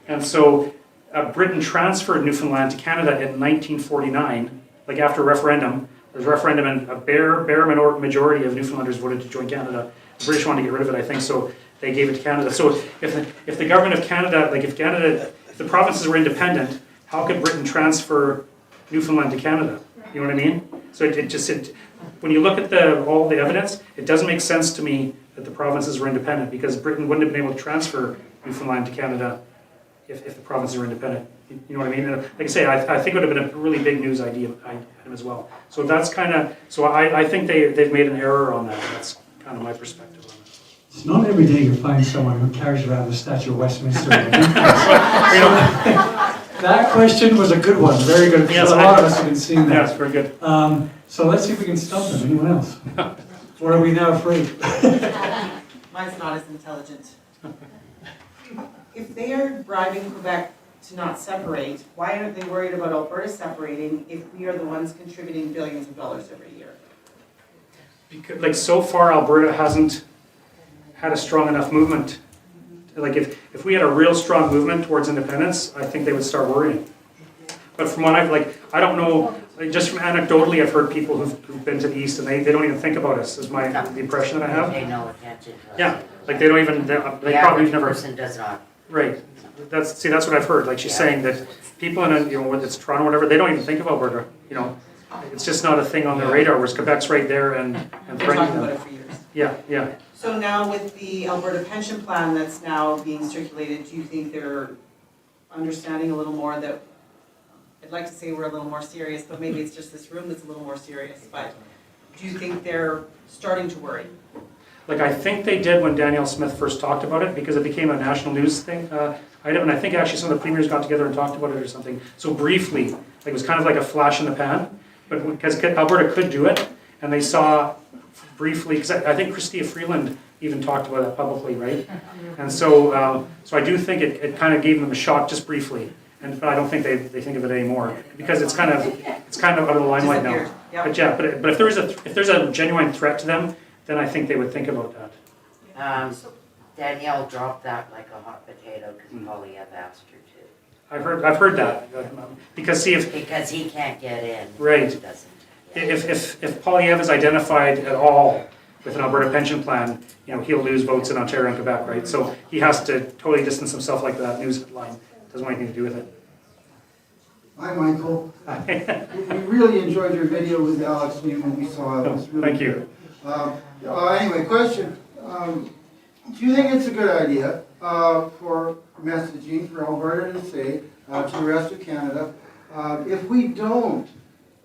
And so Britain transferred Newfoundland to Canada in 1949, like after a referendum. There was a referendum, and a bare majority of Newfoundlanders voted to join Canada. The British wanted to get rid of it, I think, so they gave it to Canada. So if the government of Canada, if the provinces were independent, how could Britain transfer Newfoundland to Canada? You know what I mean? So when you look at all the evidence, it doesn't make sense to me that the provinces were independent, because Britain wouldn't have been able to transfer Newfoundland to Canada if the provinces were independent. You know what I mean? Like I say, I think it would have been a really big news item as well. So that's I think they've made an error on that. That's kind of my perspective on it. It's not every day you find someone who carries around the Statue of Westminster. That question was a good one, very good. Yes, a lot of us have been seeing that. Yes, very good. So let's see if we can stump them. Anyone else? Or are we now afraid? Mine's not as intelligent. If they are bribing Quebec to not separate, why aren't they worried about Alberta separating if we are the ones contributing billions of dollars every year? Because, so far, Alberta hasn't had a strong enough movement. Like if we had a real strong movement towards independence, I think they would start worrying. But from what I don't know, just from anecdotally, I've heard people who've been to the East, and they don't even think about us, is the impression that I have. They pay no attention to us. Yeah, like they don't even, they probably never. Person does not. Right. That's what I've heard. Like she's saying that people in, whether it's Toronto or whatever, they don't even think of Alberta. It's just not a thing on their radar, whereas Quebec's right there and They're talking about it for years. Yeah. So now with the Alberta pension plan that's now being circulated, do you think they're understanding a little more that, I'd like to say we're a little more serious, but maybe it's just this room that's a little more serious, but do you think they're starting to worry? like I think they did when Danielle Smith first talked about it, because it became a national news thing, item, and I think actually some of the premiers got together and talked about it or something. So briefly, like it was kind of like a flash in the pan, but because Alberta could do it, and they saw briefly, because I think Chrystia Freeland even talked about it publicly, right? And so, so I do think it kind of gave them a shot just briefly, and but I don't think they think of it anymore, because it's kind of out of the limelight now. Disappeared. Yep. But yeah, but if there's a genuine threat to them, then I think they would think about that. Danielle dropped that like a hot potato because Polyev asked her to. I've heard that, because see if Because he can't get in. Right. He doesn't. if Polyev is identified at all with an Alberta pension plan, you know, he'll lose votes in Ontario and Quebec, right? So he has to totally distance himself like that news line. Doesn't want anything to do with it. Hi, Michael. We really enjoyed your video with Alex when we saw it. It was really Thank you. Anyway, question. Do you think it's a good idea for messaging for Alberta to say to the rest of Canada, if we don't,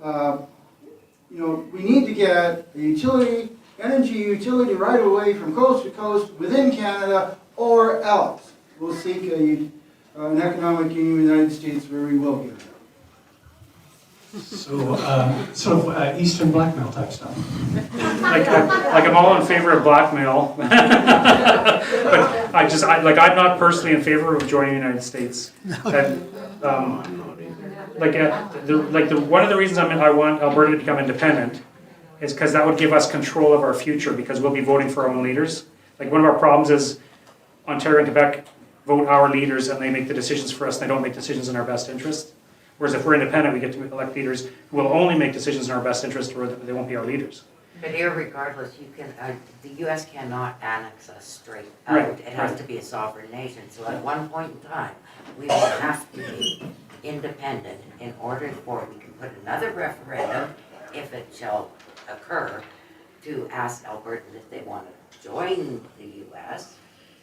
you know, we need to get a energy utility right away from coast to coast within Canada, or else we'll seek an economic union with the United States where we will get it. So, sort of Eastern blackmail type stuff. Like I'm all in favor of blackmail, but I'm not personally in favor of joining the United States. And, one of the reasons I want Alberta to become independent is because that would give us control of our future, because we'll be voting for our own leaders. Like one of our problems is Ontario and Quebec vote our leaders and they make the decisions for us and they don't make decisions in our best interest. Whereas if we're independent, we get to elect leaders who will only make decisions in our best interest, or they won't be our leaders. But irregardless, you can, the US cannot annex us straight out. Right, It has right. to be a sovereign nation. So at one point in time, we will have to be independent in order for, we can put another referendum, if it shall occur, to ask Albertans if they want to join the US.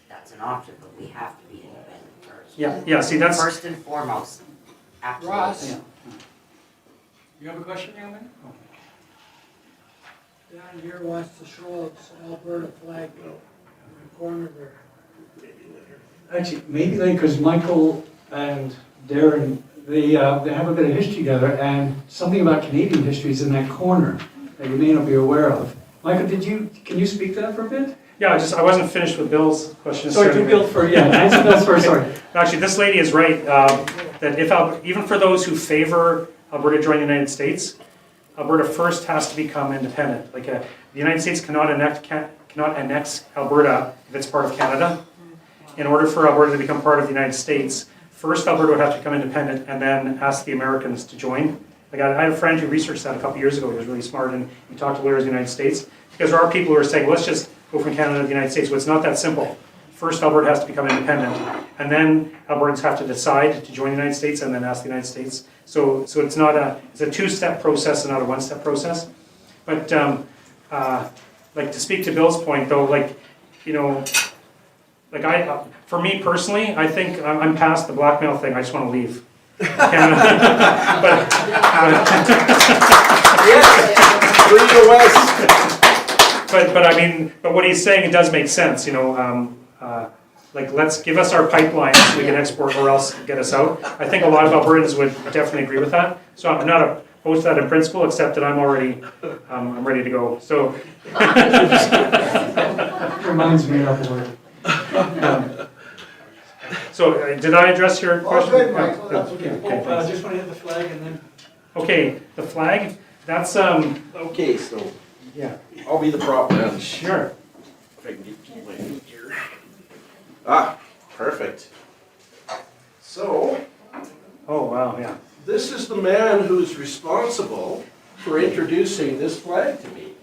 That's an option, but we have to be independent first. Yeah, see, that's... First and foremost, absolutely. Ross? Yeah. You have a question, young man? Down here wants to show us Alberta flag in the corner there. Actually, maybe because Michael and Darren, they have a bit of history together, and something about Canadian history is in that corner that you may not be aware of. Michael, can you speak to that for a bit? Yeah, I wasn't finished with Bill's question. Sorry, to Bill for, yeah, answer that first, sorry. Actually, this lady is right, that even for those who favor Alberta joining the United States, Alberta first has to become independent. Like the United States cannot annex Alberta if it's part of Canada. In order for Alberta to become part of the United States, first Alberta would have to become independent and then ask the Americans to join. Like I had a friend who researched that a couple years ago. He was really smart, and he talked to lawyers in the United States, because there are people who are saying, well, let's just go from Canada to the United States. Well, it's not that simple. First, Alberta has to become independent, and then Albertans have to decide to join the United States and then ask the United States. So it's a two-step process and not a one-step process. But like to speak to Bill's point though, like, you know, like for me personally, I think I'm past the blackmail thing. I just want to leave. But I mean, but what he's saying, it does make sense, you know. Like, let's give us our pipeline so we can export, or else get us out. I think a lot of Albertans would definitely agree with that. So I'm not opposed to that in principle, except that I'm already, I'm ready to go. So. Reminds me of the word. So did I address your question? good, Michael. That's okay. okay. Okay, thanks. Just want to hit the flag and then. Okay, the flag, that's, Okay, so, yeah, I'll be the prop man. sure. If I can keep my feet here. Ah, perfect. So, Oh, wow, yeah. this is the man who's responsible for introducing this flag to me.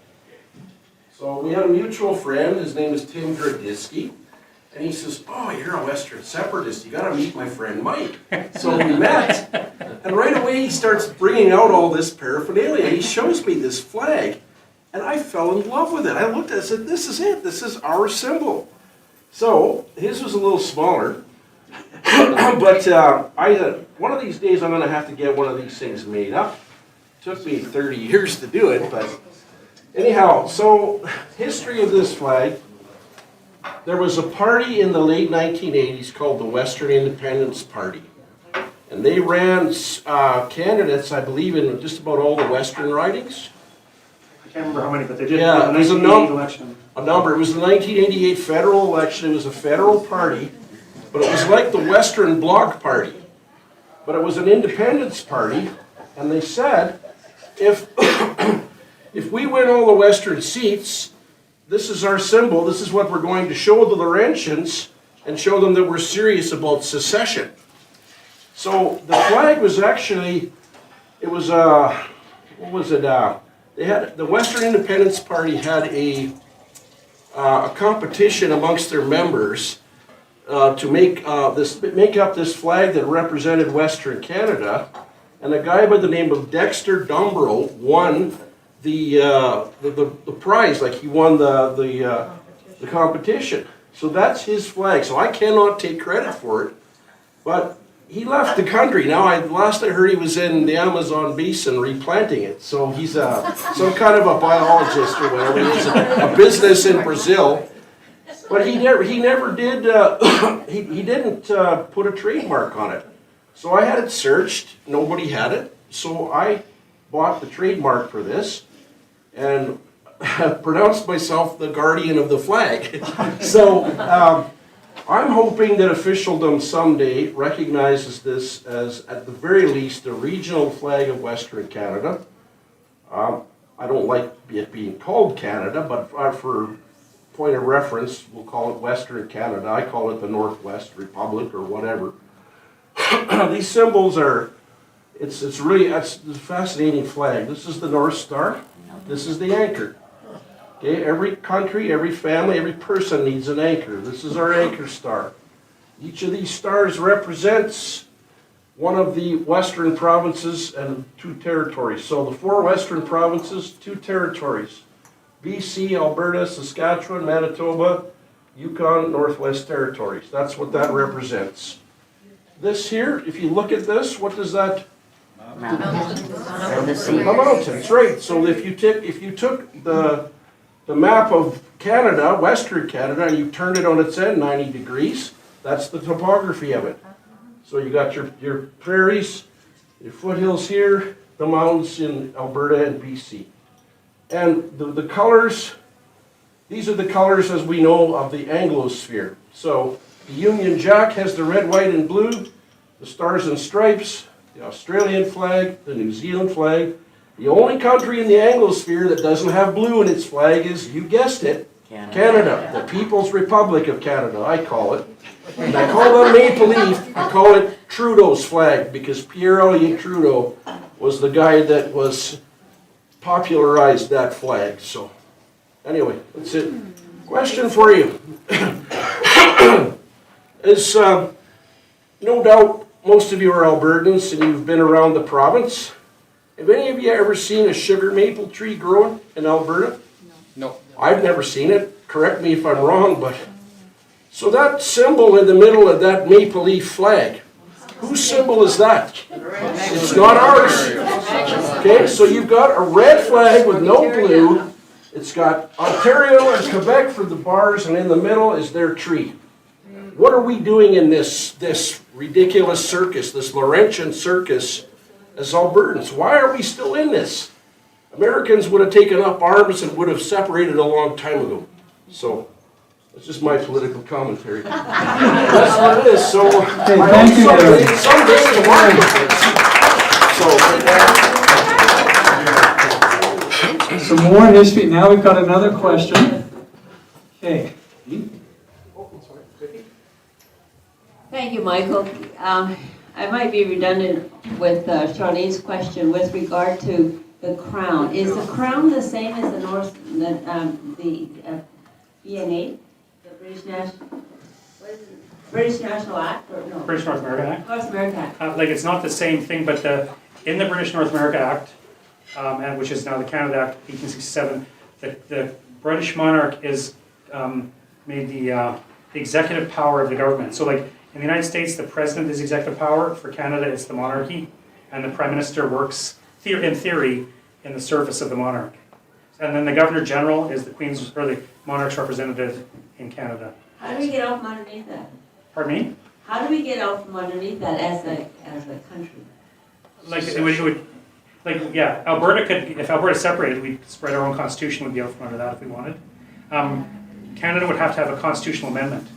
So we had a mutual friend, his name is Tim Gradisky, and he says, oh, you're a Western separatist, you gotta meet my friend Mike. So we met, and right away he starts bringing out all this paraphernalia. He shows me this flag, and I fell in love with it. I looked at it and said, this is it, this is our symbol. So, his was a little smaller, but one of these days I'm gonna have to get one of these things made up. Took me 30 years to do it, but anyhow, so history of this flag. there was a party in the late 1980s called the Western Independence Party. And they ran candidates, I believe, in just about all the Western ridings. I can't remember how many, but they did Yeah, the there's a 1988 election. A number. It was the 1988 federal election. It was a federal party, but it was like the Western Bloc Party. But it was an independence party, and they said, if if we win all the Western seats, this is our symbol. This is what we're going to show the Laurentians and show them that we're serious about secession. So the flag was actually, it was what was it? They had the Western Independence Party had a competition amongst their members to make up this flag that represented Western Canada, and a guy by the name of Dexter Dumbro won the prize. Like, he won the competition. So that's his flag. So I cannot take credit for it, but he left the country. Now, last I heard, he was in the Amazon basin replanting it. So he's some kind of a biologist or whatever. He has a business in Brazil. But he never did. He didn't put a trademark on it. So I had it searched. Nobody had it. So I bought the trademark for this, and pronounced myself the guardian of the flag. So I'm hoping that officialdom someday recognizes this as, at the very least, the regional flag of Western Canada. I don't like it being called Canada, but for point of reference, we'll call it Western Canada. I call it the Northwest Republic or whatever. These symbols are, it's a fascinating flag. This is the North Star. This is the anchor. Okay, every country, every family, every person needs an anchor. This is our anchor star. Each of these stars represents one of the western provinces and 2 territories. So the 4 western provinces, 2 territories. BC, Alberta, Saskatchewan, Manitoba, Yukon, Northwest Territories. That's what that represents. This here, if you look at this, what does that? The mountains, right. So if you took the map of Canada, Western Canada, and you turned it on its end 90 degrees, that's the topography of it. So you got your prairies, your foothills here, the mountains in Alberta and BC. And the colors, these are the colors as we know of the Anglosphere. So the Union Jack has the red, white, and blue, the stars and stripes, the Australian flag, the New Zealand flag. The only country in the Anglosphere that doesn't have blue in its flag is, you guessed it, Canada, the People's Republic of Canada, I call it. And I call them Maple Leaf, I call it Trudeau's flag, because Pierre Elliott Trudeau was the guy that popularized that flag. So anyway, that's it. Question for you. Is no doubt most of you are Albertans and you've been around the province. Have any of you ever seen a sugar maple tree growing in Alberta? No. I've never seen it. Correct me if I'm wrong, but so that symbol in the middle of that maple leaf flag, whose symbol is that? It's not ours. Okay, so you've got a red flag with no blue. It's got Ontario and Quebec for the bars, and in the middle is their tree. What are we doing in this ridiculous circus, this Laurentian circus, as Albertans? Why are we still in this? Americans would have taken up arms and would have separated a long time ago. So that's just my political commentary. That's what it is. So Okay, thank you, someday to market this. Some more history. Now we've got another question. Okay. Thank you, Michael. I might be redundant with Charlene's question with regard to the crown. Is the crown the same as the BNA, the British National Act, or no? British North American Act? North American Act. Like, it's not the same thing, but in the British North America Act, and which is now the Canada Act 1867, the British monarch is made the executive power of the government. So, like, in the United States, the president is executive power. For Canada, it's the monarchy, and the prime minister works, in theory, in the service of the monarch. And then the governor general is the Queen's or the monarch's representative in Canada. How do we get out from underneath that? Pardon me? How do we get out from underneath that as a country? Like, yeah, Alberta could, if Alberta separated, we'd spread our own constitution, we'd be out from under that if we wanted. Canada would have to have a constitutional amendment.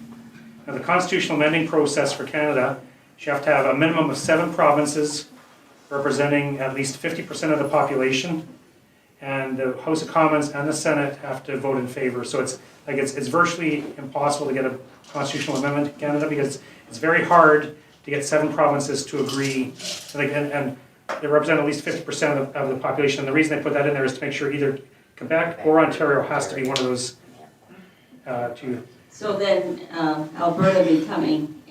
Now, the constitutional amending process for Canada, you have to have a minimum of 7 provinces representing at least 50% of the population, and the House of Commons and the Senate have to vote in favor. So it's virtually impossible to get a constitutional amendment in Canada because it's very hard to get 7 provinces to agree, and they represent at least 50% of the population. And the reason they put that in there is to make sure either Quebec or Ontario has to be one of those two. So then Alberta becoming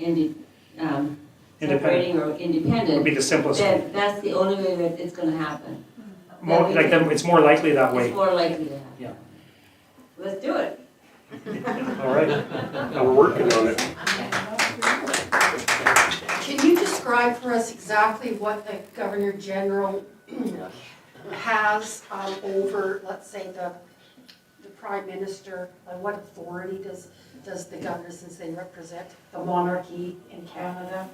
separating or independent. Would be the simplest way. Then that's the only way that it's going to happen. It's more likely that way. It's more likely to happen. Yeah. Let's do it. All right. Now we're working on it. Can you describe for us exactly what the Governor General has over, let's say, the Prime Minister? What authority does the governor, since they represent the monarchy in Canada,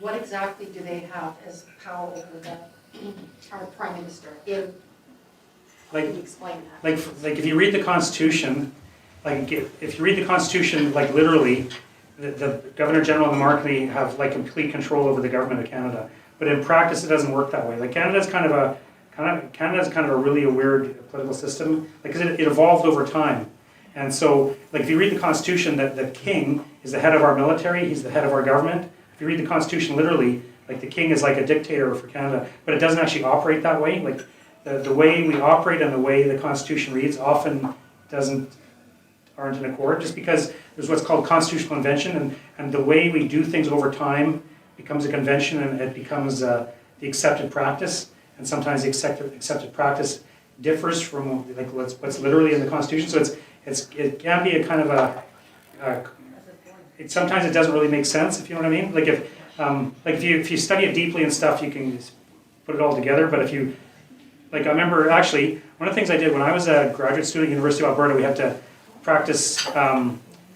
what exactly do they have as power over our Prime Minister? Can you explain that? Like if you read the Constitution, if you read the Constitution literally, the Governor General and the monarchy have complete control over the government of Canada. But in practice, it doesn't work that way. Canada's kind of a really weird political system because it evolved over time. And so, if you read the Constitution, the king is the head of our military. He's the head of our government. If you read the Constitution literally, the king is like a dictator for Canada, but it doesn't actually operate that way. The way we operate and the way the Constitution reads often aren't in accord, just because there's what's called constitutional invention, and the way we do things over time becomes a convention, and it becomes the accepted practice, and sometimes the accepted practice differs from what's literally in the Constitution. So it can be a kind of sometimes it doesn't really make sense, if you know what I mean. If you study it deeply and stuff, you can put it all together. But if you I remember actually one of the things I did when I was a graduate student at the University of Alberta, we had to practice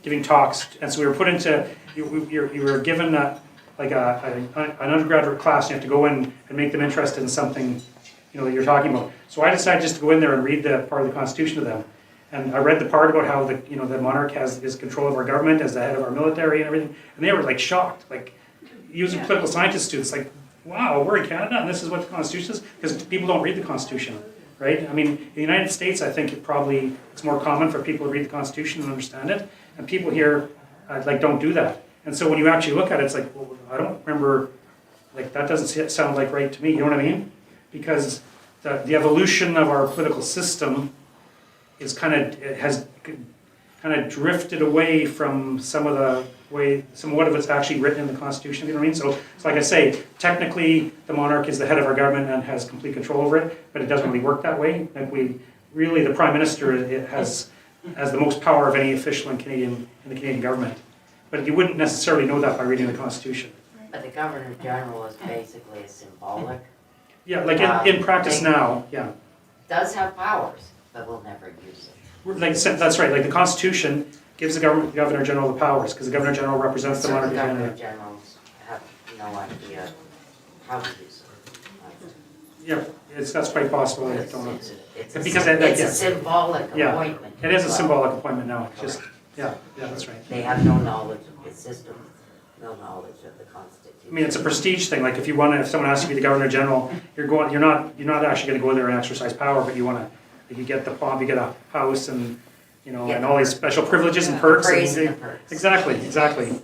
giving talks, and so we were put into you were given an undergraduate class. And you have to go in and make them interested in something that you're talking about. So I decided just to go in there and read the part of the Constitution to them. And I read the part about how the monarch has control of our government as the head of our military and everything, and they were shocked, using political scientist students, wow, we're in Canada and this is what the Constitution is, because people don't read the Constitution, right? I mean, in the United States, I think it's more common for people to read the Constitution and understand it, and people here don't do that. And so when you actually look at it, it's well, I don't remember, that doesn't sound right to me. You know what I mean? Because the evolution of our political system has kind of drifted away from some of what it's actually written in the Constitution. You know what I mean? So like I say, technically the monarch is the head of our government and has complete control over it, but it doesn't really work that way. The Prime Minister has the most power of any official in the Canadian government. But you wouldn't necessarily know that by reading the Constitution. But the Governor General is basically a symbolic. Yeah, in practice now, yeah. Does have powers, but will never use it. That's right. The Constitution gives the Governor General the powers, because the Governor General represents the monarchy. Governor Generals have no idea how to use it. Yeah, that's quite possible. It's a symbolic appointment. It is a symbolic appointment now. Just that's right. They have no knowledge of the system, no knowledge of the Constitution. I mean, it's a prestige thing. If someone asks you to be the Governor General, you're not actually going to go there and exercise power, but you want to. You get the pomp, you get a house, and and all these special privileges and perks. And perks. Exactly.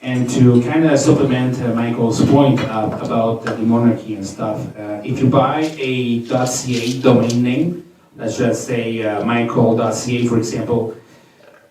And to kind of supplement Michael's point about the monarchy and stuff, if you buy a .ca domain name, let's just say michael.ca, for example,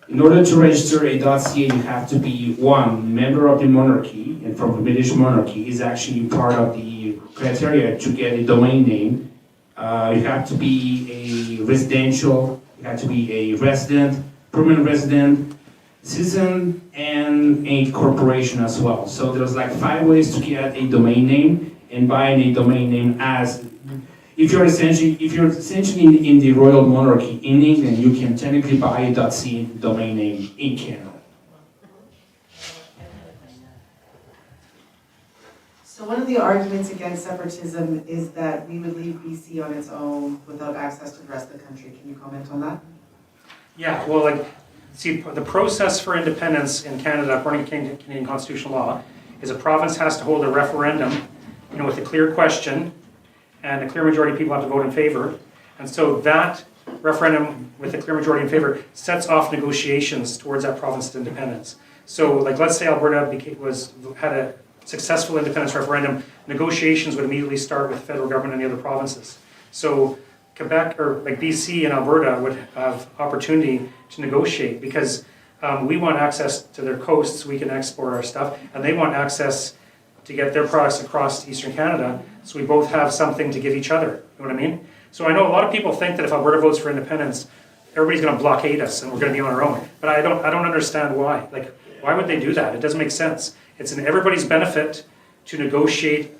in order to register a .ca, you have to be one member of the monarchy, and from the British monarchy is actually part of the criteria to get a domain name. You have to be a residential, you have to be a resident, permanent resident, citizen, and a corporation as well. So there's 5 ways to get a domain name, and buying a domain name as if you're essentially in the royal monarchy in England, you can technically buy a .ca domain name in Canada. So one of the arguments against separatism is that we would leave BC on its own without access to the rest of the country. Can you comment on that? Yeah, well, like, see, the process for independence in Canada, according to Canadian constitutional law, is a province has to hold a referendum, with a clear question, and a clear majority of people have to vote in favor. And so that referendum with a clear majority in favor sets off negotiations towards that province's independence. So, like, let's say Alberta had a successful independence referendum, negotiations would immediately start with the federal government and the other provinces. So Quebec, or like BC and Alberta, would have opportunity to negotiate because we want access to their coasts, we can export our stuff, and they want access to get their products across to Eastern Canada, so we both have something to give each other, you know what I mean? So I know a lot of people think that if Alberta votes for independence, everybody's gonna blockade us and we're gonna be on our own. But I don't understand why. Like, why would they do that? It doesn't make sense. It's in everybody's benefit to negotiate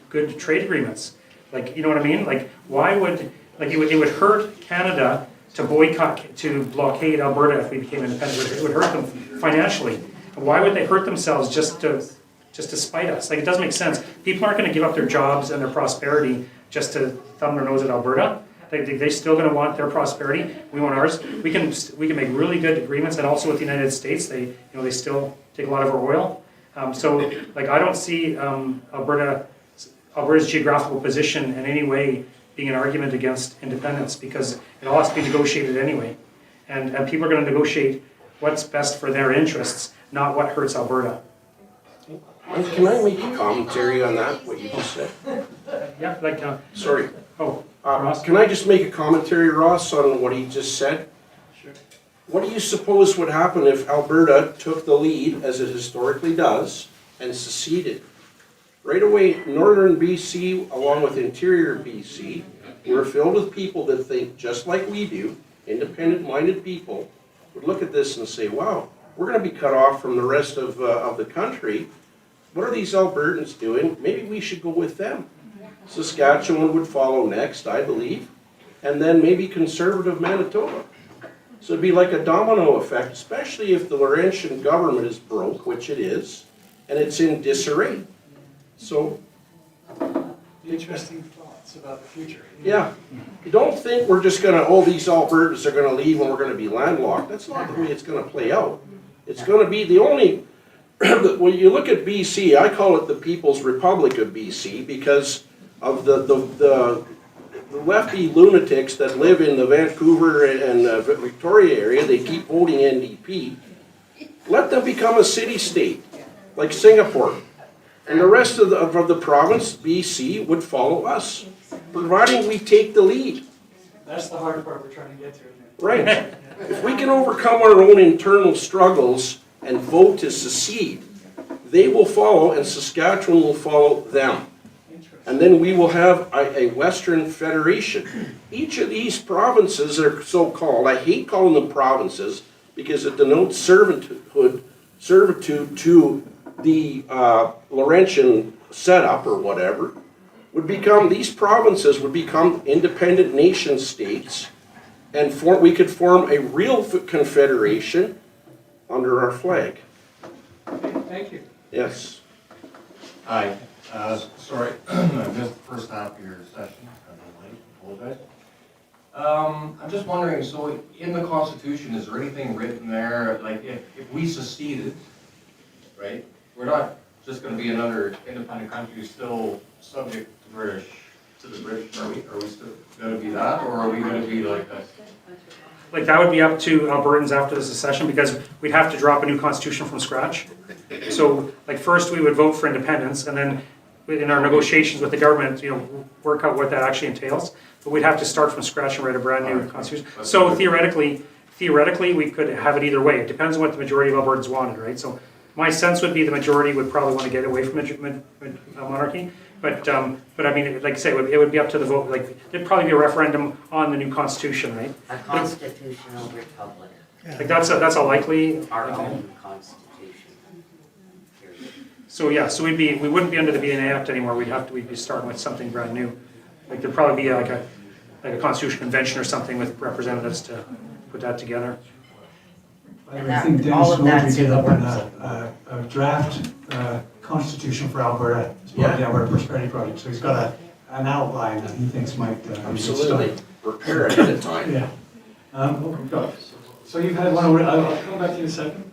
good trade agreements. Like, you know what I mean? Like, why would, like, it would hurt Canada to boycott, to blockade Alberta if we became independent. It would hurt them financially. And why would they hurt themselves just to spite us? Like, it doesn't make sense. People aren't going to give up their jobs and their prosperity just to thumb their nose at Alberta. They're still going to want their prosperity. We want ours. We can make really good agreements, and also with the United States, they still take a lot of our oil. So, like, I don't see Alberta's geographical position in any way being an argument against independence, because it all has to be negotiated anyway. And people are going to negotiate what's best for their interests, not what hurts Alberta. Can I make a commentary on that, what you just said? Yeah, like... Sorry. Oh, can I just make a commentary, Ross, on what he just said? Sure. What do you suppose would happen if Alberta took the lead, as it historically does, and seceded? Right away, northern BC, along with interior BC, we're filled with people that think just like we do, independent-minded people, would look at this and say, wow, we're going to be cut off from the rest of the country. What are these Albertans doing? Maybe we should go with them. Saskatchewan would follow next, I believe, and then maybe conservative Manitoba. So it'd be like a domino effect, especially if the Laurentian government is broke, which it is, and it's in disarray. So, Interesting thoughts about the future. yeah, you don't think we're just gonna, these Albertans are gonna leave and we're gonna be landlocked. That's not the way it's gonna play out. It's gonna be the only, when you look at BC, I call it the People's Republic of BC because of the lefty lunatics that live in the Vancouver and Victoria area. They keep voting NDP. Let them become a city-state, like Singapore. And the rest of the province, BC, would follow us, providing we take the lead. That's the hard part we're trying to get to. Right. If we can overcome our own internal struggles and vote to secede, they will follow and Saskatchewan will follow them. And then we will have a Western Federation. Each of these provinces are so-called, I hate calling them provinces because it denotes servitude to the Laurentian setup or whatever, these provinces would become independent nation states, and we could form a real confederation under our flag. Okay, thank you. Yes. Hi. Sorry, I missed the first half of your session. I'm late. Apologize. I'm just wondering, so in the Constitution, is there anything written there, like if we seceded, right? We're not just going to be another independent country still subject to the British, are we still going to be that, or are we going to be like that? Like, that would be up to Albertans after the secession, because we'd have to drop a new constitution from scratch. So, like, first we would vote for independence, and then in our negotiations with the government, work out what that actually entails. But we'd have to start from scratch and write a brand new constitution. So theoretically, we could have it either way. It depends on what the majority of Albertans wanted, right? So my sense would be the majority would probably want to get away from monarchy. But I mean, like I say, it would be up to the vote. Like, there'd probably be a referendum on the new constitution, right? A constitutional republic. Like, that's a likely. Our own constitution. So yeah, so we wouldn't be under the BNA Act anymore. We'd be starting with something brand new. Like there'd probably be like a constitutional convention or something with representatives to put that together. I think Dennis Snowdry did up a draft constitution for Alberta as part of the Alberta Prosperity Project. So he's got an outline that he thinks might be Absolutely. Prepare ahead of time. Yeah. So you've had one over, I'll come back to you in a second.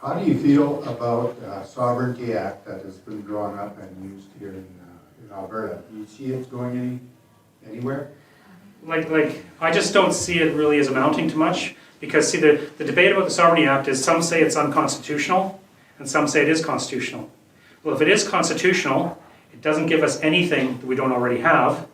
How do you feel about Sovereignty Act that has been drawn up and used here in Alberta? Do you see it going anywhere? Like, I just don't see it really as amounting to much, because see, the debate about the Sovereignty Act is some say it's unconstitutional, and some say it is constitutional. Well, if it is constitutional, it doesn't give us anything that we don't already have,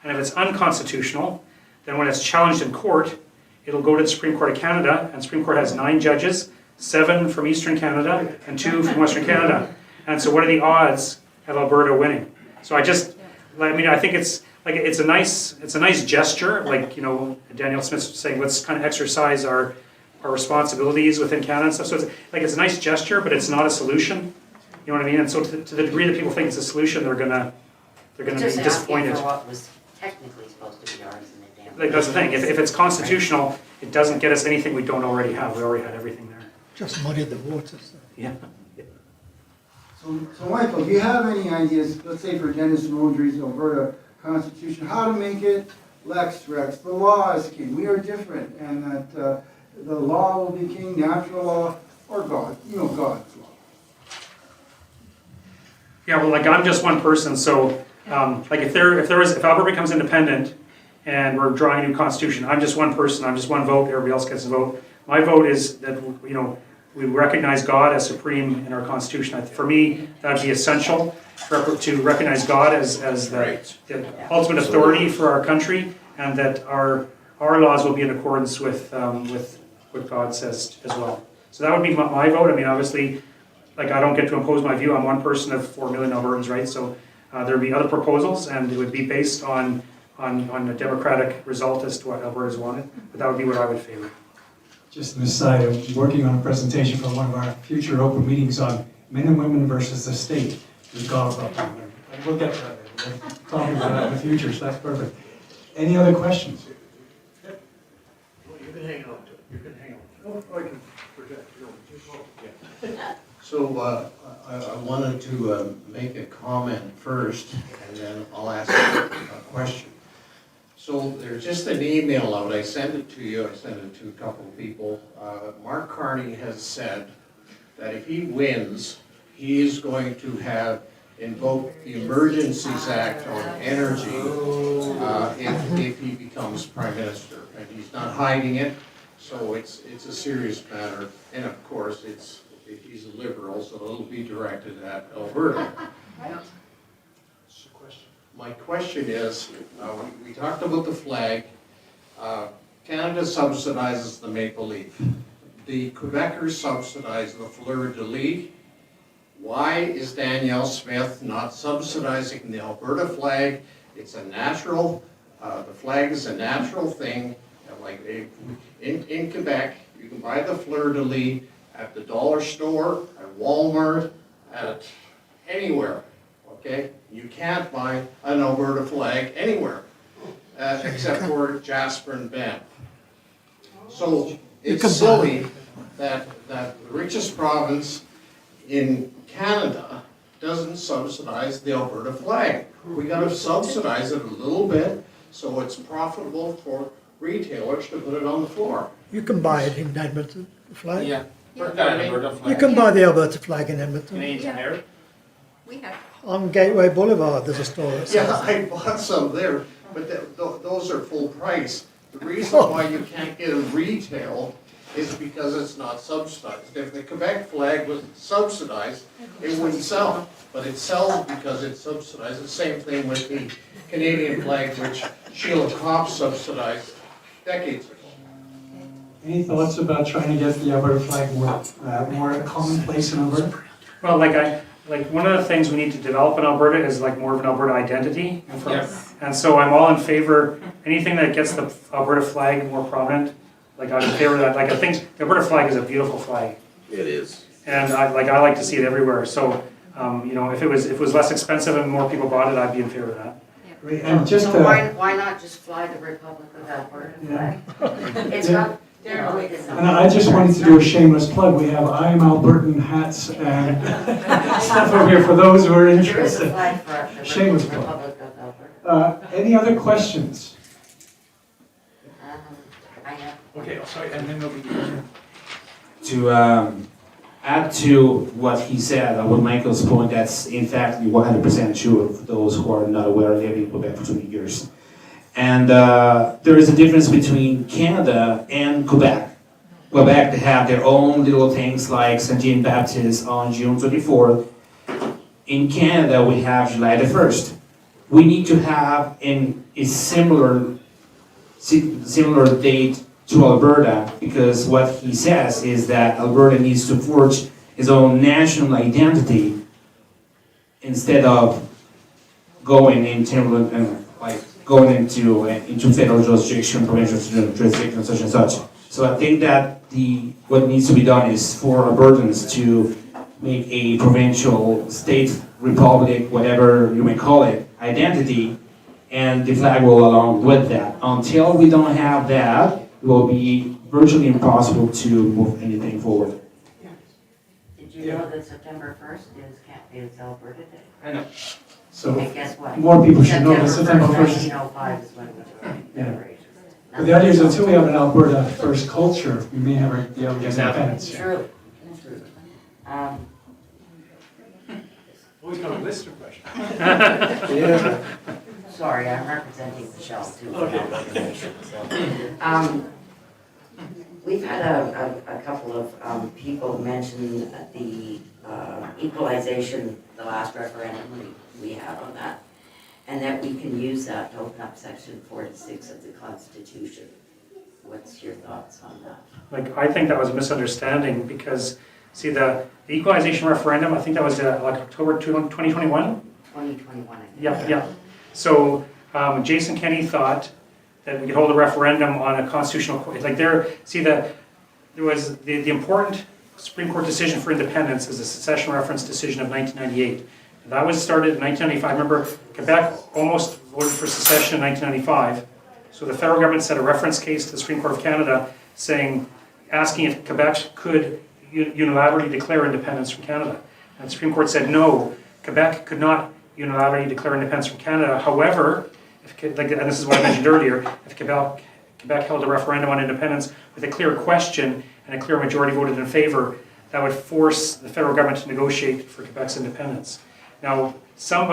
and if it's unconstitutional, then when it's challenged in court, it'll go to the Supreme Court of Canada, and the Supreme Court has 9 judges, 7 from Eastern Canada, and 2 from Western Canada. And so what are the odds of Alberta winning? So I think it's a nice gesture, like, you know, Danielle Smith's saying, let's kind of exercise our responsibilities within Canada and stuff. So it's a nice gesture, but it's not a solution. You know what I mean? And so to the degree that people think it's a solution, they're gonna be disappointed. Just asking for what was technically supposed to be ours in the damn. Like, that's the thing. If it's constitutional, it doesn't get us anything we don't already have. We already had everything there. Just muddy the waters. Yeah. So Michael, do you have any ideas, let's say for Dennis Snowdry's Alberta Constitution, how to make it Lex Rex, the law is king, we are different, and that the law will be king, natural law, or God, God's law? Yeah, well, like, I'm just one person, so like if Alberta becomes independent and we're drawing a new constitution, I'm just one person, I'm just one vote, everybody else gets a vote. My vote is that, you know, we recognize God as supreme in our constitution. For me, that would be essential to recognize God as the ultimate authority for our country, and that our laws will be in accordance with what God says as well. So that would be my vote. I mean, obviously, like, I don't get to impose my view. I'm one person of 4 million Albertans, right? So there would be other proposals, and it would be based on a democratic result as to what Alberta's wanted. But that would be what I would favor. Just an aside, I'm working on a presentation for one of our future open meetings on men and women versus the state. We'll get to that. We'll talk about that in the future, so that's perfect. Any other questions? Well, you can hang on to it, you can hang on. Oh, I can project. So I wanted to make a comment first, and then I'll ask a question. So there's just an email out, I sent it to you, I sent it to a couple of people. Mark Carney has said that if he wins, he is going to invoke the Emergencies Act on energy if he becomes Prime Minister. And he's not hiding it, so it's a serious matter. And of course, he's a Liberal, so it'll be directed at Alberta. My question is, we talked about the flag. Canada subsidizes the maple leaf. The Quebecers subsidize the fleur-de-lis. Why is Danielle Smith not subsidizing the Alberta flag? It's a natural, the flag is a natural thing. Like in Quebec, you can buy the fleur-de-lis at the dollar store, at Walmart, at anywhere. Okay, you can't buy an Alberta flag anywhere, except for Jasper and Banff. So it's silly that the richest province in Canada doesn't subsidize the Alberta flag. We got to subsidize it a little bit so it's profitable for retailers to put it on the floor. You can buy it in Edmonton, the flag. Yeah. Alberta flag. You can buy the Alberta flag in Edmonton. Canadian Tire. We have. On Gateway Boulevard, there's a store that sells Yeah, it. I bought some there, but those are full price. The reason why you can't get them retail is because it's not subsidized. If the Quebec flag was subsidized, it wouldn't sell, but it sells because it's subsidized. The same thing with the Canadian flag, which Sheila Kopp subsidized decades ago. Any thoughts about trying to get the Alberta flag more commonplace in Alberta? Well, like one of the things we need to develop in Alberta is like more of an Alberta identity. And so I'm all in favor, anything that gets the Alberta flag more prominent, like I'm in favor of that. Like, I think the Alberta flag is a beautiful flag. It is. And I like to see it everywhere. So You know, if it was less expensive and more people bought it, I'd be in favor of that. Great, and just, So why not just fly the Republic of Alberta flag? It's not, you know, it's not. and I just wanted to do a shameless plug. We have I Am Albertan hats and stuff over here for those who are There is a interested. flag for the Shameless plug. Republic of Alberta. Any other questions? I have. Okay, sorry, and then there'll be. To add to what he said, with Michael's point, that's in fact 100% true for those who are not aware, living in Quebec for 20 years. And there is a difference between Canada and Quebec. Quebec, they have their own little things like St. Jean Baptist on June 24th. In Canada, we have July the 1st. We need to have a similar date to Alberta, because what he says is that Alberta needs to forge its own national identity instead of going into federal jurisdiction, provincial jurisdiction, such and such. So I think that what needs to be done is for Albertans to make a provincial, state, republic, whatever you may call it, identity, and the flag will along with that. Until we don't have that, it will be virtually impossible to move anything forward. Did you know that September 1st is Alberta Day? I know. So And guess what? more people should know that September 1st. 1905 is when we joined the Federation. But the idea is until we have an Alberta first culture, we may never be able to get independence. True. Always got a list of questions. Yeah. Sorry, I'm representing Michelle too. We've had a couple of people mention the equalization, the last referendum we had on that, and that we can use that to open up section 46 of the Constitution. What's your thoughts on that? Like, I think that was a misunderstanding because, see, the equalization referendum, I think that was like October 2021? 2021, I think. Yeah. So Jason Kenney thought that we could hold a referendum on a constitutional, like there was the important Supreme Court decision for independence is the secession reference decision of 1998. And that was started in 1995. Remember, Quebec almost voted for secession in 1995. So the federal government set a reference case to the Supreme Court of Canada asking if Quebec could unilaterally declare independence from Canada. And the Supreme Court said no, Quebec could not unilaterally declare independence from Canada. However, and this is what I mentioned earlier, if Quebec held a referendum on independence with a clear question and a clear majority voted in favor, that would force the federal government to negotiate for Quebec's independence. Now, some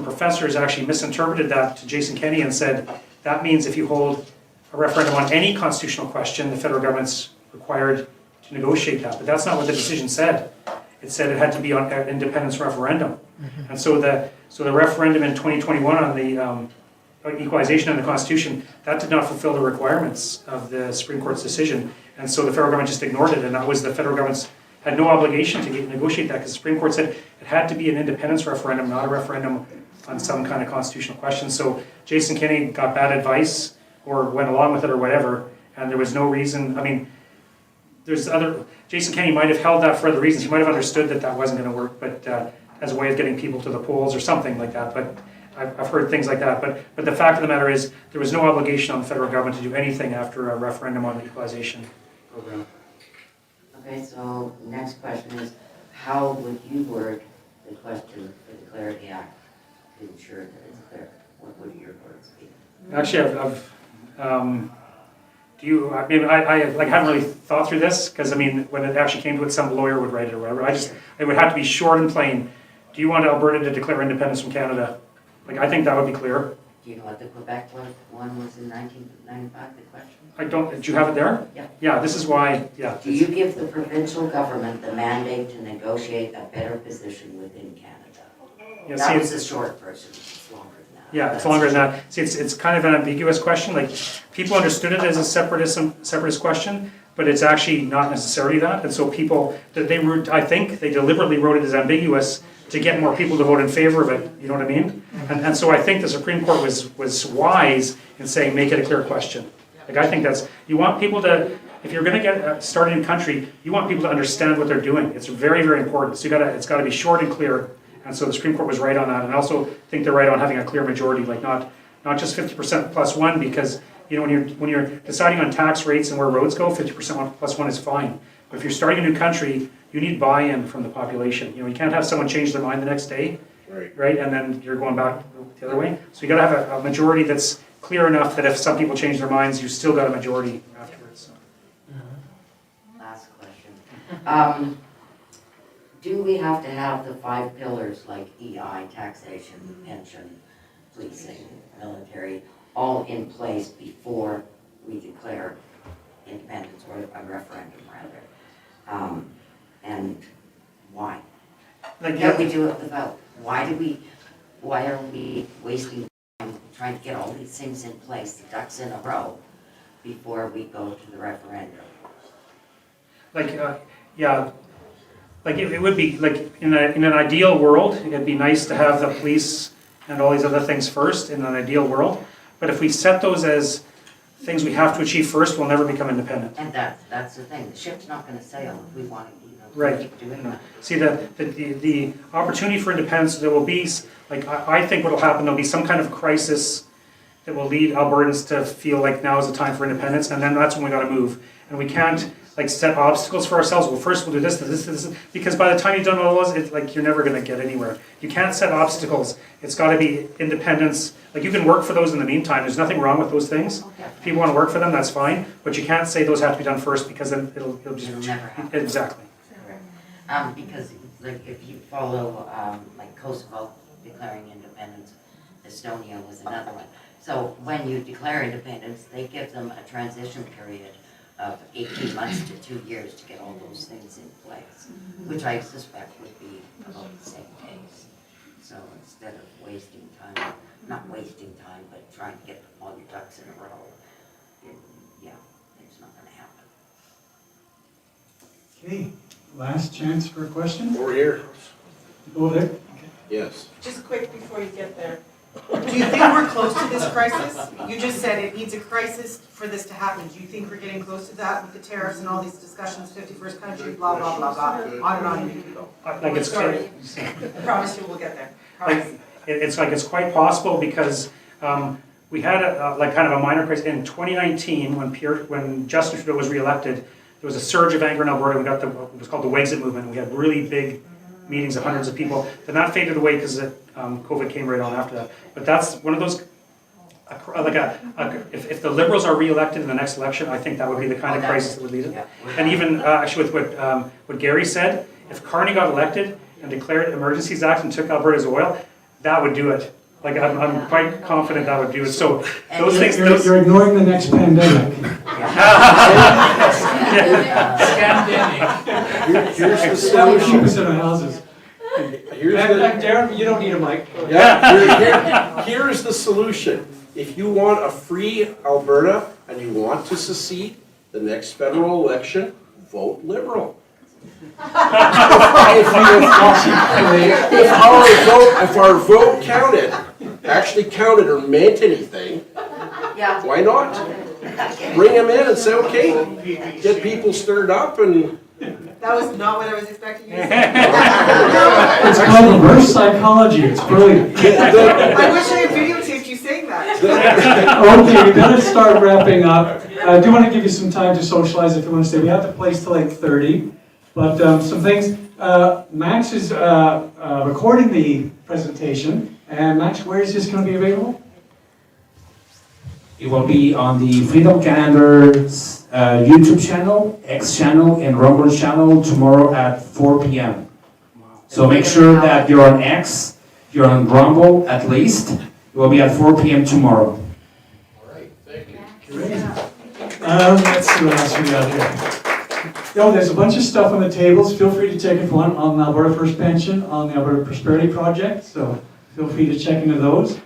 professors actually misinterpreted that to Jason Kenney and said, that means if you hold a referendum on any constitutional question, the federal government's required to negotiate that. But that's not what the decision said. It said it had to be on an independence referendum. And so the referendum in 2021 on the equalization and the Constitution, that did not fulfill the requirements of the Supreme Court's decision. And so the federal government just ignored it, and that was the federal government's had no obligation to negotiate that, because the Supreme Court said it had to be an independence referendum, not a referendum on some kind of constitutional question. So Jason Kenney got bad advice, or went along with it, or whatever, and there was no reason. I mean, Jason Kenney might have held that for other reasons. He might have understood that that wasn't going to work, but as a way of getting people to the polls or something like that. But I've heard things like that. But the fact of the matter is, there was no obligation on the federal government to do anything after a referendum on the equalization program. Okay, so next question is, how would you word the question for the Clarity Act to ensure that it's clear? What would your words be? Actually, I haven't really thought through this, because I mean, when it actually came to it, some lawyer would write it or whatever. It would have to be short and plain. Do you want Alberta to declare independence from Canada? Like, I think that would be clear. Do you know what the Quebec one was in 1995, the question? I don't, do you have it there? Yeah. Yeah, this is why, yeah. Do you give the provincial government the mandate to negotiate a better position within Canada? Yeah, That see, was the short version, it's longer than that. Yeah, it's longer than that. See, it's kind of an ambiguous question. Like, people understood it as a separatist question, but it's actually not necessarily that. And so I think they deliberately wrote it as ambiguous to get more people to vote in favor of it. You know what I mean? And so I think the Supreme Court was wise in saying, make it a clear question. Like, I think you want people to, if you're gonna get started in country, you want people to understand what they're doing. It's very, very important. So it's gotta be short and clear. And so the Supreme Court was right on that. And I also think they're right on having a clear majority, like not just 50% plus one, because when you're deciding on tax rates and where roads go, 50% plus one is fine. But if you're starting a new country, you need buy-in from the population. You can't have someone change their mind the next day, right? And then you're going back the other way. So you gotta have a majority that's clear enough that if some people change their minds, you still got a majority afterwards. Last question. Do we have to have the 5 pillars like EI, taxation, pension, policing, military, all in place before we declare independence, or a referendum rather? And why? Can't we do it without? Why are we wasting time trying to get all these things in place, the ducks in a row, before we go to the referendum? It would be, like, in an ideal world, it'd be nice to have the police and all these other things first in an ideal world. But if we set those as things we have to achieve first, we'll never become independent. And that's the thing. The ship's not going to sail if we want to, Right. keep doing that. See, the opportunity for independence, there will be, like, I think what will happen, there'll be some kind of crisis that will lead Albertans to feel like now is the time for independence, and then that's when we got to move. And we can't, like, set obstacles for ourselves. Well, first we'll do this, because by the time you've done all those, it's like you're never going to get anywhere. You can't set obstacles. It's got to be independence. Like, you can work for those in the meantime. There's nothing wrong with those things. If people want to work for them, that's fine. But you can't say those have to be done first, because then it'll just never happen. Exactly. Because, like, if you follow, like, Kosovo declaring independence, Estonia was another one. So when you declare independence, they give them a transition period of 18 months to 2 years to get all those things in place, which I suspect would be about the same case. So instead of wasting time, not wasting time, but trying to get all your ducks in a row, it's not going to happen. Okay, last chance for a question? Over here. Over there? Yes. Just quick before you get there. Do you think we're close to this crisis? You just said it needs a crisis for this to happen. Do you think we're getting close to that with the tariffs and all these discussions, 51st country, blah, blah, blah, blah, on and on you can go? Like, it's Sorry. I promise you we'll get there. Promise. It's quite possible, because we had kind of a minor crisis in 2019 when Justin Trudeau was reelected. There was a surge of anger in Alberta. We got what was called the Wexit movement. We had really big meetings of hundreds of people. Then that faded away because COVID came right on after that. But that's one of those, if the Liberals are re-elected in the next election, I think that would be the kind of crisis that would lead it. And even actually with what Gary said, if Carney got elected and declared Emergencies Act and took Alberta's oil, that would do it. Like, I'm quite confident that would do it. So those things. You're ignoring the next pandemic. Here's the That would keep us solution. in our houses. Darren, you don't need a mic. Here's the solution. If you want a free Alberta and you want to secede, the next federal election, vote Liberal. If our vote counted, actually counted or meant anything, why not? Bring them in and say, okay, get people stirred up and. That was not what I was expecting you to say. It's called reverse psychology. It's brilliant. I wish I had videotaped you saying that. Okay, we gotta start wrapping up. I do want to give you some time to socialize if you want to stay. We have the place till 8:30, but some things. Max is recording the presentation, and Max, where is this going to be available? It will be on the Freedom Calendar's YouTube channel, X channel, and Rumble channel tomorrow at 4 p.m. So make sure that you're on X, you're on Rumble at least. It will be at 4 p.m. tomorrow. All right, thank you. Great. Let's see what else we got here. Oh, there's a bunch of stuff on the tables. Feel free to check if you want on the Alberta First Pension, on the Alberta Prosperity Project. So feel free to check into those.